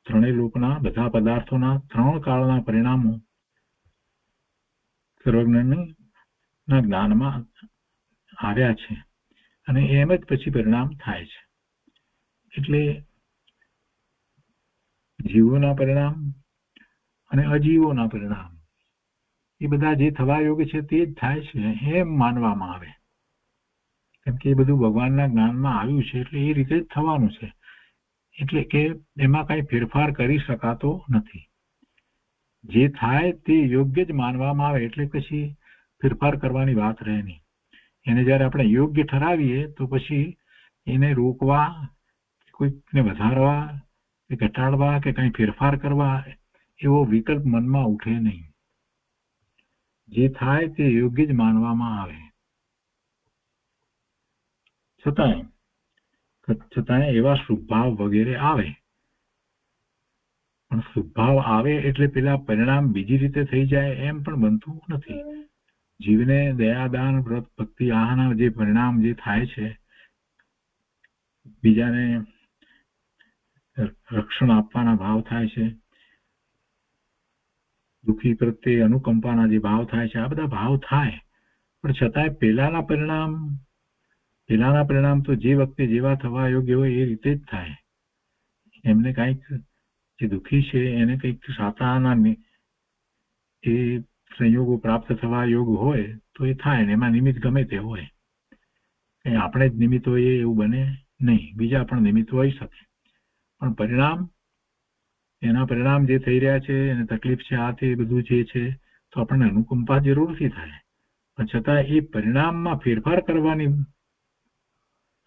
S2: ત્રણેય લોકના બધા પદાર્થોના ત્રણ કાળના પરિણામો સર્વજ્ઞના જ્ઞાનમાં આવ્યા છે, અને એમ જ પછી પરિણામ થાય છે. એટલે જીવોના પરિણામ અને અજીવોના પરિણામ એ બધા જે થવા યોગ્ય છે તે જ થાય છે, એમ માનવામાં આવે. કેમ કે એ બધું ભગવાનના જ્ઞાનમાં આવ્યું છે, એટલે એ રીતે જ થવાનું છે. એટલે કે એમાં કઈ ફેરફાર કરી શકાતો નથી. જે થાય તે યોગ્ય જ માનવામાં આવે, એટલે પછી ફેરફાર કરવાની વાત રહે નહીં. એને જયારે આપણે યોગ્ય ઠરાવીએ તો પછી એને રોકવા, કોઈકને વધારવા કે ઘટાડવા કે કઈ ફેરફાર કરવા એવો વિકલ્પ મનમાં ઉઠે નહીં. જે થાય તે યોગ્ય જ માનવામાં આવે. છતાંય એવા શુભભાવ વગેરે આવે, પણ શુભભાવ આવે એટલે પેલા પરિણામ બીજી રીતે થઈ જાય એમ પણ બનતું નથી. જીવને દયાદાન વ્રત ભક્તિ આના જે પરિણામ જે થાય છે, બીજાને રક્ષણ આપવાના ભાવ થાય છે, દુઃખી પ્રત્યે અનુકંપાના જે ભાવ થાય છે, આ બધા ભાવ થાય, પણ છતાંય પેલાના પરિણામ તો જે વખતે જેવા થવા યોગ્ય હોય એ રીતે જ થાય. એમને કંઈક જે દુઃખી છે એને કંઈક સાતાના એ સંયોગો પ્રાપ્ત થવા યોગ હોય તો એ થાય, ને એમાં નિમિત્ત ગમે તે હોય. આપણે જ નિમિત્ત હોઈએ એવું બને નહીં, બીજા પણ નિમિત્ત હોઈ શકે. પણ પરિણામ, એના પરિણામ જે થઈ રહ્યા છે એને તકલીફ છે, આ તે બધું જે છે, તો આપણને અનુકંપા જરૂરથી થાય. પણ છતાં એ પરિણામમાં ફેરફાર કરવાની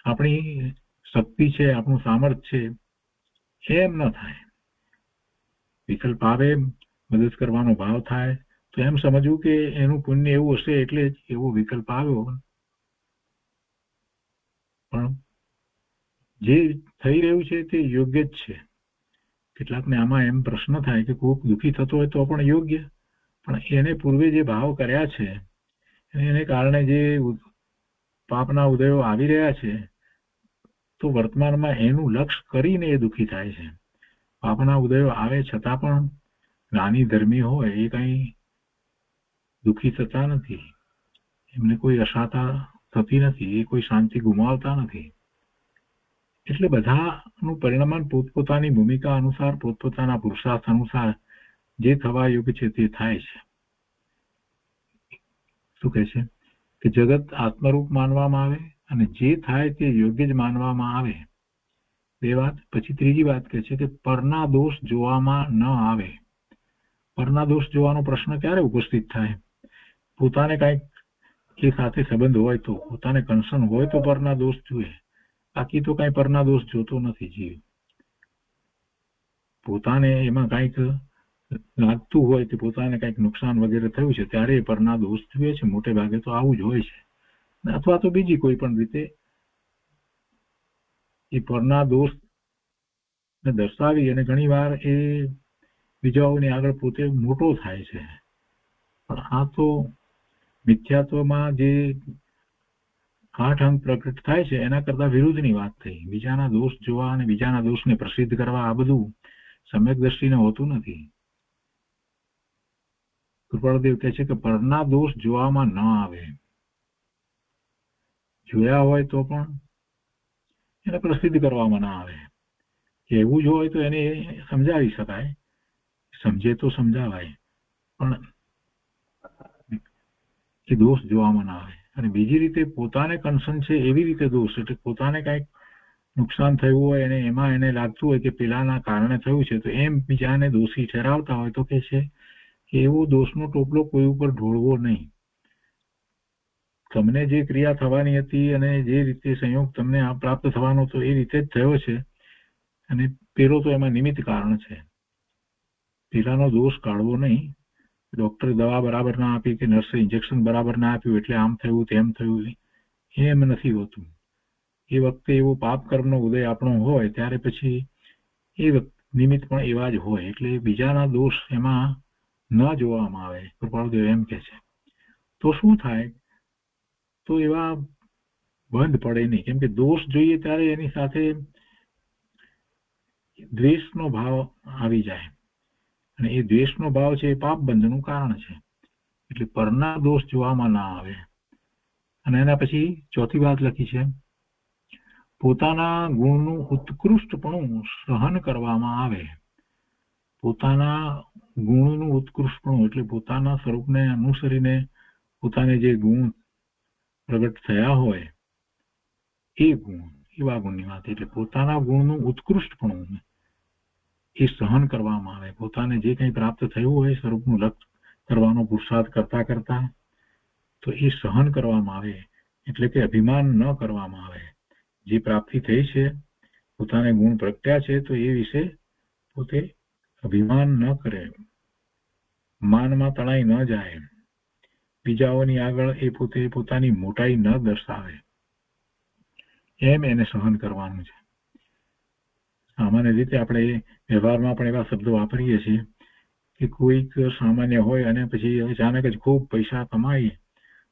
S2: આપણી શક્તિ છે, આપણું સામર્થ્ય છે, એમ ન થાય. વિકલ્પ આવે, મદદ કરવાનો ભાવ થાય તો એમ સમજવું કે એનું પુણ્ય એવું હશે એટલે જ એવો વિકલ્પ આવ્યો. પણ જે થઈ રહ્યું છે તે યોગ્ય જ છે. કેટલાકને આમાં એમ પ્રશ્ન થાય કે કોઈક દુઃખી થતો હોય તો પણ યોગ્ય, પણ એને પૂર્વે જે ભાવ કર્યા છે એને કારણે જે પાપના ઉદયો આવી રહ્યા છે, તો વર્તમાનમાં એનું લક્ષ્ય કરીને એ દુઃખી થાય છે. પાપના ઉદયો આવે છતાં પણ જ્ઞાની ધર્મી હોય એ કઈ દુઃખી થતા નથી, એમને કોઈ અશાતા થતી નથી, એ કોઈ શાંતિ ગુમાવતા નથી. એટલે બધાનું પરિણામ પોતપોતાની ભૂમિકા અનુસાર, પોતપોતાના પુરુષાર્થ અનુસાર જે થવા યોગ્ય છે તે થાય છે. શું કહે છે કે જગત આત્મરૂપ માનવામાં આવે અને જે થાય તે યોગ્ય જ માનવામાં આવે. બે વાત. પછી ત્રીજી વાત કહે છે કે પરના દોષ જોવામાં ન આવે. પરના દોષ જોવાનો પ્રશ્ન ક્યારે ઉપસ્થિત થાય? પોતાને કાંઈક એ સાથે સંબંધ હોય તો, પોતાને કન્સર્ન હોય તો પરના દોષ જુએ, બાકી તો કાંઈ પરના દોષ જોતો નથી જીવ. પોતાને એમાં કાંઈક લાગતું હોય કે પોતાને કાંઈક નુકસાન વગેરે થયું છે ત્યારે એ પરના દોષ જુએ છે. મોટે ભાગે તો આવું જ હોય છે. અથવા તો બીજી કોઈ પણ રીતે એ પરના દોષ દર્શાવી અને ઘણી વાર એ બીજાઓની આગળ પોતે મોટો થાય છે. પણ આ તો મિથ્યાત્વમાં જે 8 અંગ પ્રગટ થાય છે એના કરતા વિરુદ્ધની વાત થઈ. બીજાના દોષ જોવા અને બીજાના દોષને પ્રસિદ્ધ કરવા આ બધું સમ્યક દ્રષ્ટિને હોતું નથી. કૃપાળદેવ કહે છે કે પરના દોષ જોવામાં ન આવે. જોયા હોય તો પણ એને પ્રસિદ્ધ કરવામાં ના આવે. એવું જ હોય તો એને સમજાવી શકાય, સમજે તો સમજાવાય, પણ એ દોષ જોવામાં ના આવે. અને બીજી રીતે પોતાને કન્સર્ન છે એવી રીતે દોષ, એટલે પોતાને કાંઈક નુકસાન થયું હોય અને એમાં એને લાગતું હોય કે પેલાના કારણે થયું છે તો એમ બીજાને દોષી ઠેરાવતા હોય તો કે છે કે એવો દોષનો ટોપલો કોઈ ઉપર ઢોળવો નહીં. તમને જે ક્રિયા થવાની હતી અને જે રીતે સંયોગ તમને પ્રાપ્ત થવાનો હતો એ રીતે જ થયો છે અને પેલો તો એમાં નિમિત્ત કારણ છે. પેલાનો દોષ કાઢવો નહીં. ડોક્ટરે દવા બરાબર ના આપી કે નર્સે ઇન્જેક્શન બરાબર ના આપ્યું એટલે આમ થયું તેમ થયું, એમ નથી હોતું. એ વખતે એવો પાપ કર્મનો ઉદય આપણો હોય ત્યારે પછી એ નિમિત્ત પણ એવા જ હોય. એટલે બીજાના દોષ એમાં ન જોવામાં આવે. કૃપાળદેવ એમ કે છે. તો શું થાય? તો એવા બંધ પડે નહીં. કેમ કે દોષ જોઈએ ત્યારે એની સાથે દ્વેષનો ભાવ આવી જાય અને એ દ્વેષનો ભાવ છે એ પાપ બંધનું કારણ છે. એટલે પરના દોષ જોવામાં ના આવે. અને એના પછી ચોથી વાત લખી છે, પોતાના ગુણનું ઉત્કૃષ્ટપણું સહન કરવામાં આવે. પોતાના ગુણનું ઉત્કૃષ્ટપણું એટલે પોતાના સ્વરૂપને અનુસરીને પોતાને જે ગુણ પ્રગટ થયા હોય એ ગુણ, એવા ગુણની વાત. એટલે પોતાના ગુણનું ઉત્કૃષ્ટપણું એ સહન કરવામાં આવે. પોતાને જે કંઈ પ્રાપ્ત થયું હોય સ્વરૂપનું લક્ષ કરવાનો પુરુષાર્થ કરતા કરતા તો એ સહન કરવામાં આવે. એટલે કે અભિમાન ન કરવામાં આવે. જે પ્રાપ્તિ થઈ છે, પોતાને ગુણ પ્રગટ્યા છે તો એ વિશે પોતે અભિમાન ન કરે, માનમાં તણાઈ ન જાય, બીજાઓની આગળ એ પોતે પોતાની મોટાઈ ન દર્શાવે, એમ એને સહન કરવાનું છે. સામાન્ય રીતે આપણે વ્યવહારમાં પણ એવા શબ્દો વાપરીએ છીએ કે કોઈક સામાન્ય હોય અને પછી અચાનક જ ખૂબ પૈસા કમાઈએ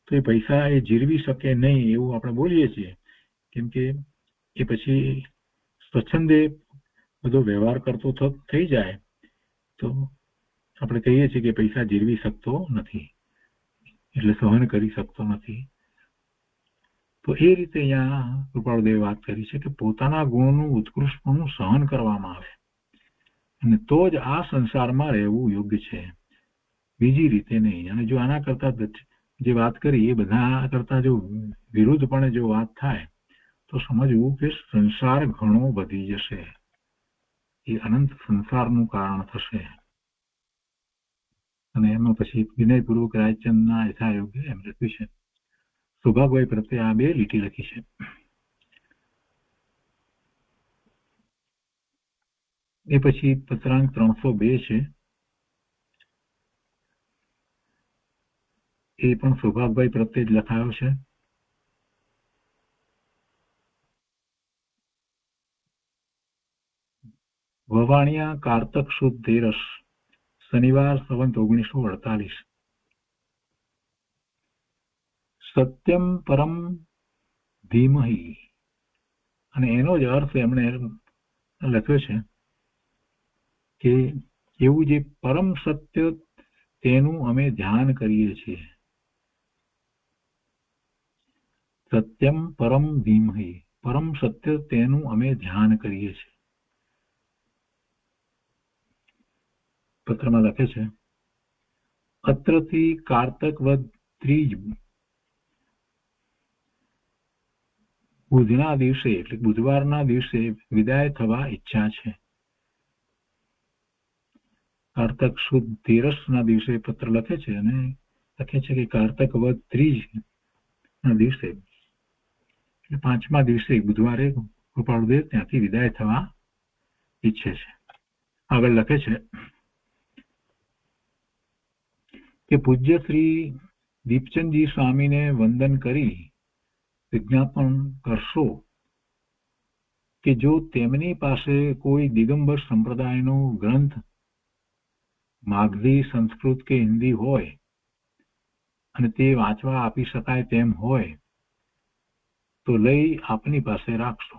S2: તો એ પૈસા એ જીરવી શકે નહીં એવું આપણે બોલીએ છીએ. કેમ કે એ પછી સ્વચ્છંદે બધો વ્યવહાર કરતો થઈ જાય તો આપણે કહીએ છીએ કે પૈસા જીરવી શકતો નથી, એટલે સહન કરી શકતો નથી. તો એ રીતે અહીંયા કૃપાળદેવે વાત કરી છે કે પોતાના ગુણનું ઉત્કૃષ્ટપણું સહન કરવામાં આવે અને તો જ આ સંસારમાં રહેવું યોગ્ય છે, બીજી રીતે નહીં. અને જો આના કરતા જે વાત કરી એ બધા કરતા જો વિરુદ્ધપણે જો વાત થાય તો સમજવું કે સંસાર ઘણો વધી જશે, એ અનંત સંસારનું કારણ થશે. અને એમાં પછી વિનયપૂર્વક રાયચંદના યથાયોગ્ય એમ લખ્યું છે. સૌભાગભાઈ પ્રત્યે આ 2 લીટી લખી છે. એ પછી પત્રાંક 302 છે, એ પણ સૌભાગભાઈ પ્રત્યે જ લખાયો છે. વવાણિયા કારતક સુદ તેરસ, શનિવાર સંવત 1948. સત્યમ પરમ ધીમહિ, અને એનો જ અર્થ એમણે લખ્યો છે કે એવું જે પરમ સત્ય તેનું અમે ધ્યાન કરીએ છીએ. સત્યમ પરમ ધીમહિ, પરમ સત્ય તેનું અમે ધ્યાન કરીએ છીએ. પત્રમાં લખે છે, અત્રથી કારતક વદ ત્રીજ બુધના દિવસે એટલે બુધવારના દિવસે વિદાય થવા ઈચ્છા છે. કારતક સુદ 13 ના દિવસે પત્ર લખે છે અને લખે છે કે કારતક વદ 3 ના દિવસે એટલે 5મા દિવસે બુધવારે કૃપાળુદેવ ત્યાંથી વિદાય થવા ઈચ્છે છે. આગળ લખે છે કે પૂજ્ય શ્રી દીપચંદજી સ્વામીને વંદન કરી વિજ્ઞાપન કરશો કે જો તેમની પાસે કોઈ દિગંબર સંપ્રદાયનો ગ્રંથ માગધી, સંસ્કૃત કે હિન્દી હોય અને તે વાંચવા આપી શકાય તેમ હોય તો લઈ આપની પાસે રાખશો,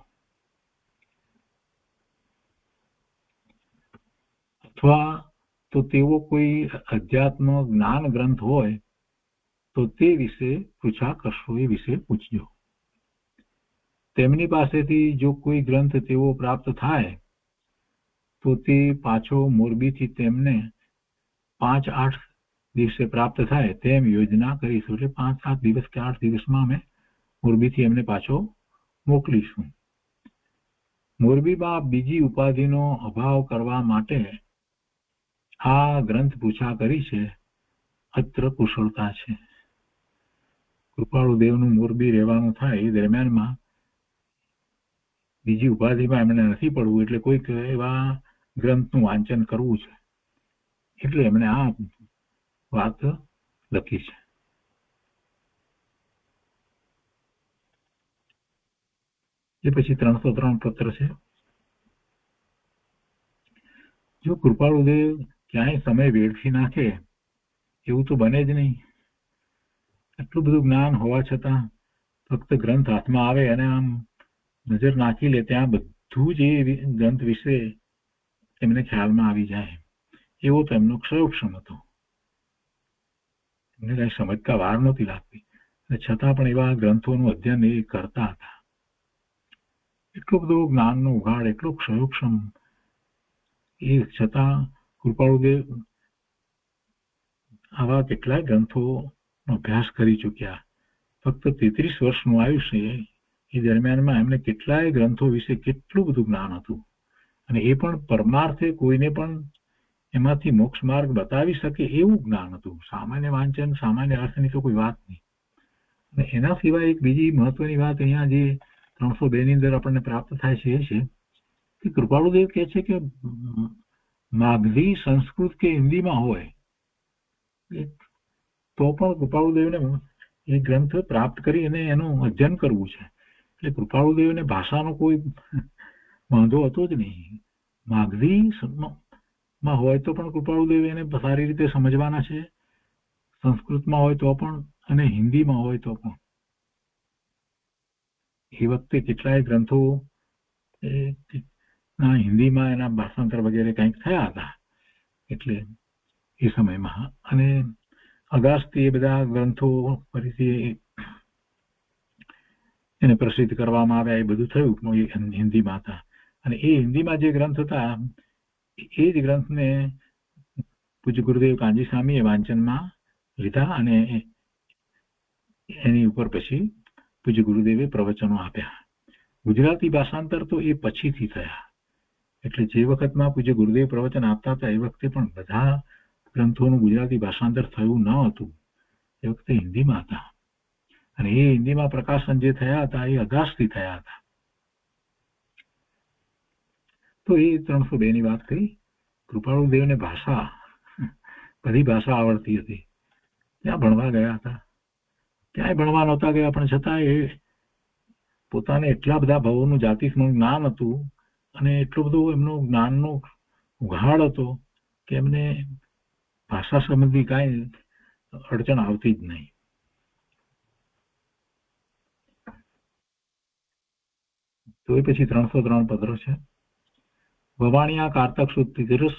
S2: અથવા તો તેવો કોઈ અધ્યાત્મ જ્ઞાન ગ્રંથ હોય તો તે વિશે પૂછા કરશો, એ વિશે પૂછજો. તેમની પાસેથી જો કોઈ ગ્રંથ તેવો પ્રાપ્ત થાય તો તે પાછો મોરબીથી તેમને 5-8 દિવસે પ્રાપ્ત થાય તેમ યોજના કરીશું. એટલે 5-7 દિવસ કે 8 દિવસમાં અમે મોરબીથી એમને પાછો મોકલીશું. મોરબીમાં બીજી ઉપાધિનો અભાવ કરવા માટે આ ગ્રંથ પૂછા કરી છે. અત્ર કુશળતા છે. કૃપાળુદેવનું મોરબી રહેવાનું થાય એ દરમિયાનમાં બીજી ઉપાધિમાં એમને નથી પડવું, એટલે કોઈક એવા ગ્રંથનું વાંચન કરવું છે, એટલે એમણે આ વાત લખી છે. એ પછી 303 પત્ર છે. જો કૃપાળુદેવ ક્યાંય સમય વેડફી નાખે એવું તો બને જ નહીં. એટલું બધું જ્ઞાન હોવા છતાં ફક્ત ગ્રંથ હાથમાં આવે અને આમ નજર નાખી લે ત્યાં બધું જ એ ગ્રંથ વિશે એમને ખ્યાલમાં આવી જાય એવો તો એમનો ક્ષયોક્ષમ હતો. એમને કઈ સમજતા વાર નહોતી લાગતી અને છતાં પણ એવા ગ્રંથોનું અધ્યયન એ કરતા હતા. એટલો બધો જ્ઞાનનો ઉઘાડ, એટલો ક્ષયોક્ષમ, એ છતાં કૃપાળુદેવ આવા કેટલાય ગ્રંથોનો અભ્યાસ કરી ચૂક્યા. ફક્ત 33 વર્ષનું આયુષ્ય એ દરમિયાનમાં એમને કેટલાય ગ્રંથો વિશે કેટલું બધું જ્ઞાન હતું, અને એ પણ પરમાર્થે કોઈને પણ એમાંથી મોક્ષ માર્ગ બતાવી શકે એવું જ્ઞાન હતું. સામાન્ય વાંચન, સામાન્ય અર્થની તો કોઈ વાત નહીં. અને એના સિવાય એક બીજી મહત્વની વાત અહીંયા જે 302 ની અંદર આપણને પ્રાપ્ત થાય છે એ છે કે કૃપાળુદેવ કહે છે કે માગધી, સંસ્કૃત કે હિન્દીમાં હોય તો પણ કૃપાળુદેવને એ ગ્રંથ પ્રાપ્ત કરી અને એનું અધ્યયન કરવું છે. એટલે કૃપાળુદેવને ભાષાનો કોઈ વાંધો હતો જ નહીં. માગધી માં હોય તો પણ કૃપાળુદેવ એને સારી રીતે સમજવાના છે, સંસ્કૃતમાં હોય તો પણ અને હિન્દીમાં હોય તો પણ. એ વખતે કેટલાય ગ્રંથો હિન્દીમાં એના ભાષાંતર વગેરે કંઈક થયા હતા એટલે એ સમયમાં, અને અગાસથી એ બધા ગ્રંથો ફરીથી એને પ્રસિદ્ધ કરવામાં આવ્યા. એ બધું થયું હિન્દીમાં હતા, અને એ હિન્દીમાં જે ગ્રંથ હતા એ જ ગ્રંથને પૂજ્ય ગુરુદેવ કાંજી સ્વામીએ વાંચનમાં લીધા અને એની ઉપર પછી પૂજ્ય ગુરુદેવે પ્રવચનો આપ્યા. ગુજરાતી ભાષાંતર તો એ પછીથી થયા. એટલે જે વખતમાં પૂજ્ય ગુરુદેવ પ્રવચન આપતા હતા એ વખતે પણ બધા ગ્રંથોનું ગુજરાતી ભાષાંતર થયું ન હતું. એ વખતે હિન્દીમાં હતા, અને એ હિન્દીમાં પ્રકાશન જે થયા હતા એ અગાસથી થયા હતા. તો એ 302 ની વાત કરી. કૃપાળુદેવને ભાષા, બધી ભાષા આવડતી હતી. ત્યાં ભણવા ગયા હતા, ક્યાંય ભણવા નહોતા ગયા, પણ છતાં એ પોતાને એટલા બધા ભવોનું જાતિસ્મરણ જ્ઞાન હતું અને એટલો બધો એમનો જ્ઞાનનો ઉઘાડ હતો કે એમને ભાષા સંબંધી કાંઈ અડચણ આવતી જ નહીં. તો એ પછી 303 પત્ર છે. વવાણિયા કારતક સુદ 13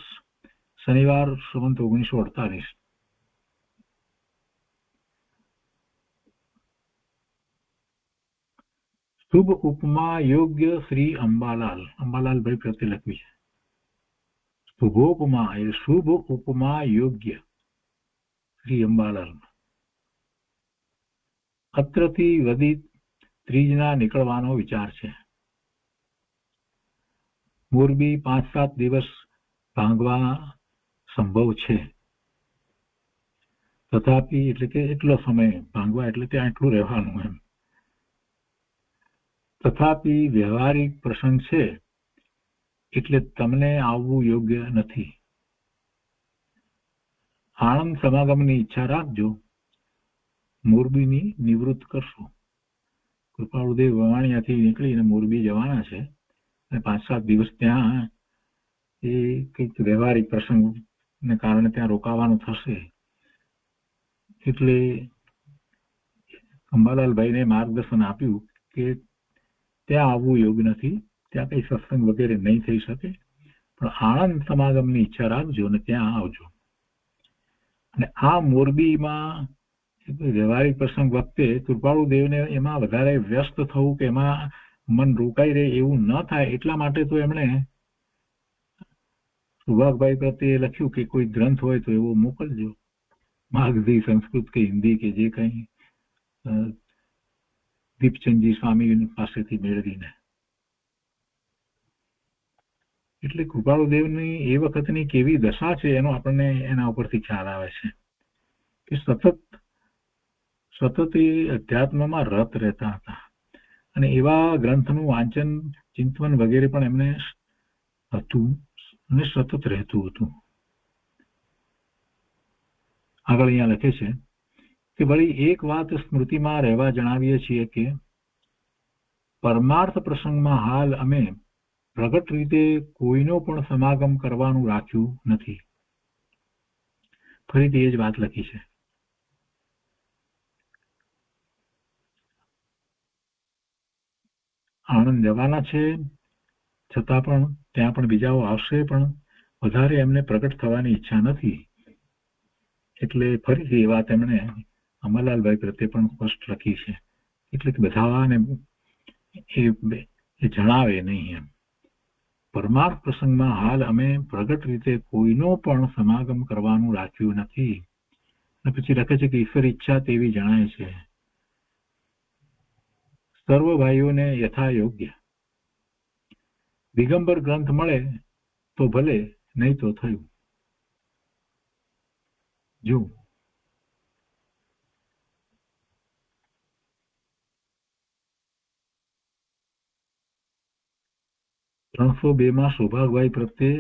S2: શનિવાર સંવત 1948. શુભ ઉપમા યોગ્ય શ્રી અંબાલાલ, અંબાલાલભાઈ પ્રત્યે લખ્યું છે. શુભોપમા એ શુભ ઉપમા યોગ્ય શ્રી અંબાલાલ. અત્રથી વદિત ત્રીજના નીકળવાનો વિચાર છે. મોરબી 5-7 દિવસ ભાંગવા સંભવ છે, તથાપિ એટલે કે એટલો સમય ભાંગવા એટલે ત્યાં એટલું રહેવાનું એમ. તથાપિ વ્યવહારિક પ્રસંગ છે એટલે તમને આવવું યોગ્ય નથી. આણંદ સમાગમની ઈચ્છા રાખજો, મોરબીની નિવૃત્ત કરશો. કૃપાળુદેવ વવાણિયાથી નીકળીને મોરબી જવાના છે અને 5-7 દિવસ ત્યાં એ કંઈક વ્યવહારિક પ્રસંગને કારણે ત્યાં રોકાવાનું થશે. એટલે અંબાલાલભાઈને માર્ગદર્શન આપ્યું કે ત્યાં આવવું યોગ્ય નથી, ત્યાં કઈ સત્સંગ વગેરે નહીં થઈ શકે, પણ આણંદ સમાગમની ઈચ્છા રાખજો અને ત્યાં આવજો. અને આ મોરબીમાં વ્યવહારિક પ્રસંગ વખતે કૃપાળુદેવને એમાં વધારે વ્યસ્ત થવું કે એમાં મન રોકાઈ રહે એવું ન થાય એટલા માટે તો એમણે સુભાગભાઈ પ્રત્યે લખ્યું કે કોઈ ગ્રંથ હોય તો એવો મોકલજો, માગધી, સંસ્કૃત કે હિન્દી કે જે કંઈ દીપચંદજી સ્વામી પાસેથી મેળવીને. એટલે કૃપાળુદેવની એ વખતની કેવી દશા છે એનો આપણને એના ઉપરથી ખ્યાલ આવે છે કે સતત એ અધ્યાત્મમાં રત રહેતા હતા અને એવા ગ્રંથનું વાંચન, ચિંતન વગેરે પણ એમને હતું અને સતત રહેતું હતું. આગળ અહીંયા લખે છે કે વળી એક વાત સ્મૃતિમાં રહેવા જણાવીએ છીએ કે પરમાર્થ પ્રસંગમાં હાલ અમે પ્રગટ રીતે કોઈનો પણ સમાગમ કરવાનું રાખ્યું નથી. ફરીથી એ જ વાત લખી છે. આણંદ જવાના છે છતાં પણ ત્યાં પણ બીજાઓ આવશે, પણ વધારે એમને પ્રગટ થવાની ઈચ્છા નથી. એટલે ફરીથી એ વાત એમણે અમરલાલભાઈ પ્રત્યે પણ સ્પષ્ટ લખી છે. એટલે કે બધાને એ જણાવે નહીં એમ. પરમાર્થ પ્રસંગમાં હાલ અમે પ્રગટ રીતે કોઈનો પણ સમાગમ કરવાનું રાખ્યું નથી. અને પછી લખે છે કે ઈશ્વર ઈચ્છા તેવી જણાય છે. સર્વ ભાઈઓને યથા યોગ્ય દિગંબર ગ્રંથ મળે તો ભલે, નહીં તો થયું. જો 302 સૌભાગભાઈ પ્રત્યે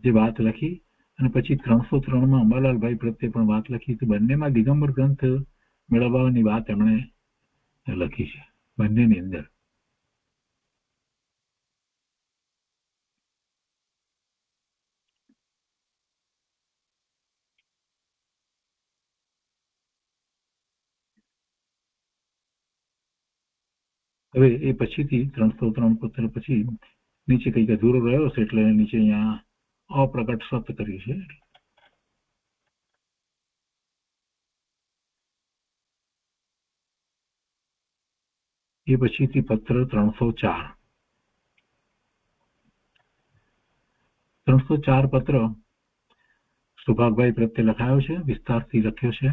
S2: જે વાત લખી અને પછી 303 અંબાલાલભાઈ પ્રત્યે પણ વાત લખી, તો બંનેમાં દિગંબર ગ્રંથ મેળવવાની વાત એમણે લખી છે બંનેની અંદર. હવે એ પછીથી 303 પત્ર પછી નીચે કંઈક અધૂરો રહ્યો છે એટલે નીચે અહીંયા અપ્રગટ સત કર્યું છે. એ પછીથી પત્ર 304 પત્ર સુભાગભાઈ પ્રત્યે લખાયો છે, વિસ્તારથી લખ્યો છે.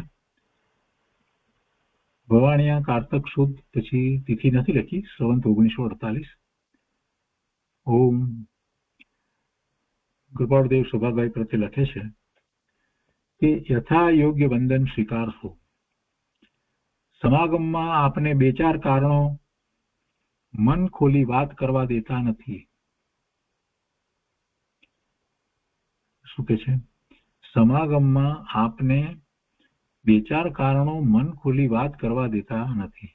S2: ભવાણિયા કારતક સુદ, પછી તિથિ નથી લખી, સંવત 1948. ઓમ કૃપાળદેવ સુભાગભાઈ પ્રત્યે લખે છે કે યથા યોગ્ય વંદન સ્વીકારશો. સમાગમમાં આપને 2-4 કારણો મન ખોલી વાત કરવા દેતા નથી. શું કે છે? સમાગમમાં આપને 2-4 કારણો મન ખોલી વાત કરવા દેતા નથી.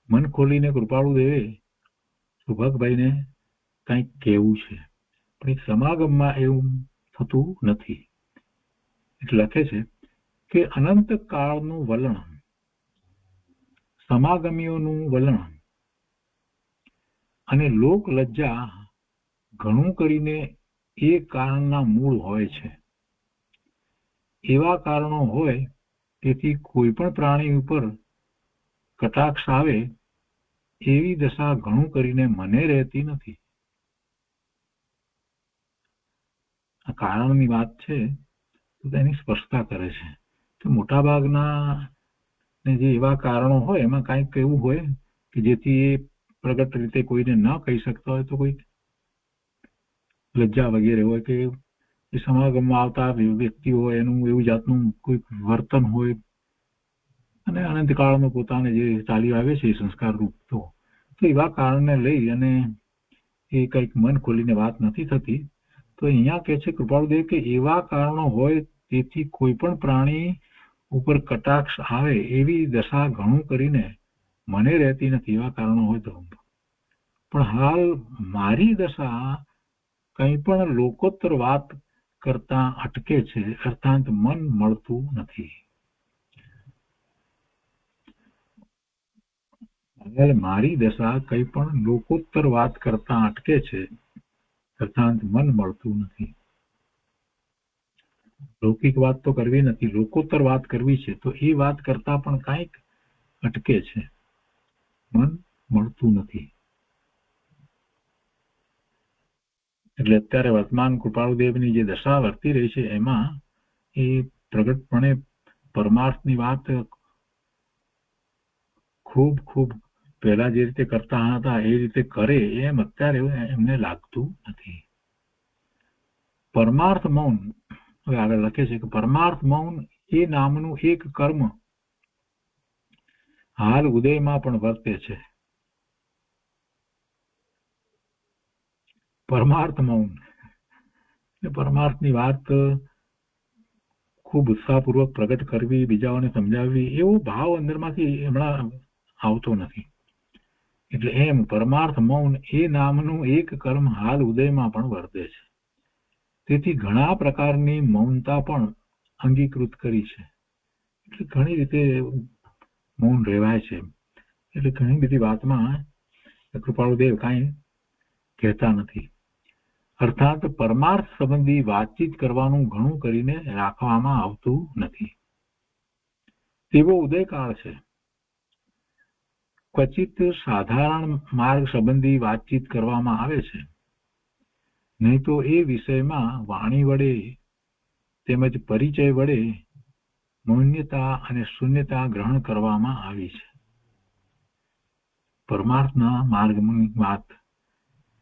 S2: મન ખોલીને કૃપાળુદેવે સુભાગભાઈને કંઈક કહેવું છે, પણ સમાગમમાં એવું થતું નથી. એટલે લખે છે કે અનંત કાળનું વલણ, સમાગમીઓનું વલણ અને લોક લજ્જા ઘણું કરીને એ કારણના મૂળ હોય છે. એવા કારણો હોય તેથી કોઈ પણ પ્રાણી ઉપર કટાક્ષ આવે એવી દશા ઘણું કરીને મને રહેતી નથી. આ કારણની વાત છે તો તેની સ્પષ્ટતા કરે છે કે મોટાભાગના ને જે એવા કારણો હોય એમાં કાંઈક એવું હોય કે જેથી એ પ્રગટ રીતે કોઈને ન કહી શકતા હોય, તો કોઈ લજ્જા વગેરે હોય કે એ સમાગમમાં આવતા વ્યક્તિ હોય એનું એવું જાતનું કોઈ વર્તન હોય અને અનંતકાળમાં પોતાને જે ચાલી આવે છે સંસ્કાર રૂપ, તો એવા કારણને લઈ અને એ કંઈક મન ખોલીને વાત નથી થતી. તો અહીંયા કહે છે કૃપાળુદેવ કે એવા કારણો હોય તેથી કોઈ પણ પ્રાણી ઉપર કટાક્ષ આવે એવી દશા ઘણું કરીને મને રહેતી નથી, એવા કારણો હોય તો. પણ હાલ મારી દશા કંઈ પણ લોકોત્તર વાત કરતા અટકે છે, અર્થાત મન મળતું નથી. મારી દશા કંઈ પણ લોકોત્તર વાત કરતા અટકે છે, અર્થાત મન મળતું નથી. લૌકિક વાત તો કરવી નથી, લોકોત્તર વાત કરવી છે, તો એ વાત કરતા પણ કાંઈક અટકે છે, મન મળતું નથી. એટલે અત્યારે વર્તમાન કૃપાળુદેવની જે દશા વર્તી રહી છે એમાં એ પ્રગટપણે પરમાર્થની વાત ખૂબ ખૂબ પહેલા જે રીતે કરતા હતા એ રીતે કરે એમ અત્યારે એમને લાગતું નથી. પરમાર્થ મૌન, હવે આગળ લખે છે કે પરમાર્થ મૌન એ નામનું એક કર્મ હાલ ઉદયમાં પણ વર્તે છે. પરમાર્થ મૌન, પરમાર્થની વાત ખૂબ ઉત્સાહપૂર્વક પ્રગટ કરવી, બીજાઓને સમજાવવી, એવો ભાવ અંદરમાંથી હમણાં આવતો નથી. એટલે એમ પરમાર્થ મૌન એ નામનું એક કર્મ હાલ ઉદયમાં પણ વર્તે છે. તેથી ઘણા પ્રકારની મૌનતા પણ અંગીકૃત કરી છે. એટલે ઘણી રીતે મૌન રહેવાય છે. એટલે ઘણી બધી વાતમાં કૃપાળુદેવ કાંઈ કહેતા નથી. અર્થાત પરમાર્થ સંબંધી વાતચીત કરવાનું ઘણું કરીને રાખવામાં આવતું નથી. તેવો ઉદયકાળ છે. ક્વચિત સાધારણ માર્ગ સંબંધી વાતચીત કરવામાં આવે છે, નહીં તો એ વિષયમાં વાણી વડે તેમજ પરિચય વડે મૌન્યતા અને શૂન્યતા ગ્રહણ કરવામાં આવી છે. પરમાર્થના માર્ગની વાત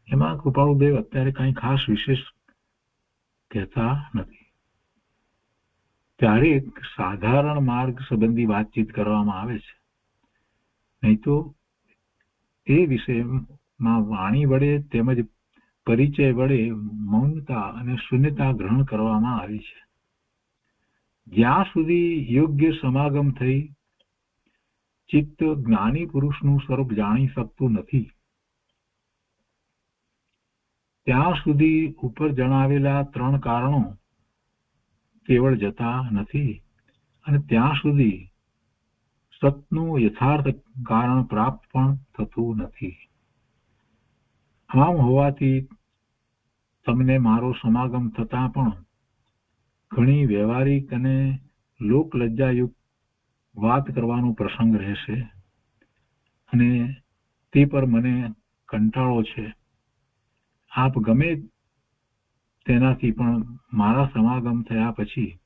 S2: એમાં કૃપાળુદેવ અત્યારે કંઈ ખાસ વિશેષ કહેતા નથી. ત્યારે સાધારણ માર્ગ સંબંધી વાતચીત કરવામાં આવે છે, નહીં તો એ વિષયમાં વાણી વડે તેમજ પરિચય વડે મૌનતા અને શૂન્યતા ગ્રહણ કરવામાં આવી છે. જ્યાં સુધી યોગ્ય સમાગમ થઈ ચિત્ત જ્ઞાની પુરુષનું સ્વરૂપ જાણી શકતું નથી, ત્યાં સુધી ઉપર જણાવેલા 3 કારણો કેવળ જતા નથી અને ત્યાં સુધી સતનું યથાર્થ કારણ પ્રાપ્ત પણ થતું નથી. આમ હોવાથી તમને મારો સમાગમ થતાં પણ ઘણી વ્યવહારિક અને લોકલજ્જાયુક્ત વાત કરવાનો પ્રસંગ રહેશે અને તે પર મને કંટાળો છે. આપ ગમે તેનાથી પણ મારા સમાગમ થયા પછી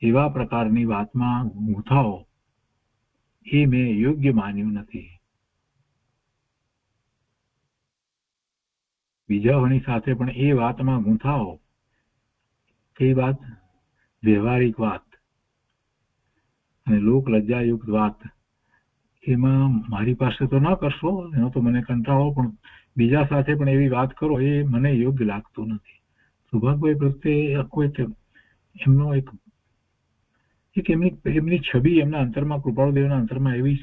S2: એવા પ્રકારની વાતમાં ગૂંથાઓ એ મેં યોગ્ય માન્યું નથી. બીજાઓની સાથે પણ એ વાતમાં ગૂંથાઓ, કઈ વાત? વ્યવહારિક વાત અને લોક લજ્જાયુક્ત વાત, એમાં મારી પાસે તો ન કરશો, એનો તો મને કંટાળો, પણ બીજા સાથે પણ એવી વાત કરો એ મને યોગ્ય લાગતું નથી. સુભાગભાઈ પ્રત્યે કોઈ એમનો એક એમની છબી એમના અંતરમાં, કૃપાળુદેવના અંતરમાં એવી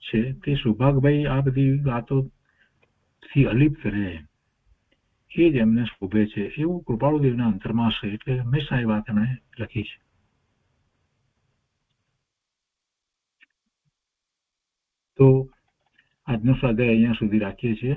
S2: છે કે સુભાગભાઈ આ બધી વાતોથી અલિપ્ત રહે, એ જ એમને શોભે છે, એવું કૃપાળુદેવના અંતરમાં છે. એટલે હંમેશા એ વાત એમણે લખી છે. તો આજનો સ્વાધ્યાય અહીંયા સુધી રાખીએ છીએ.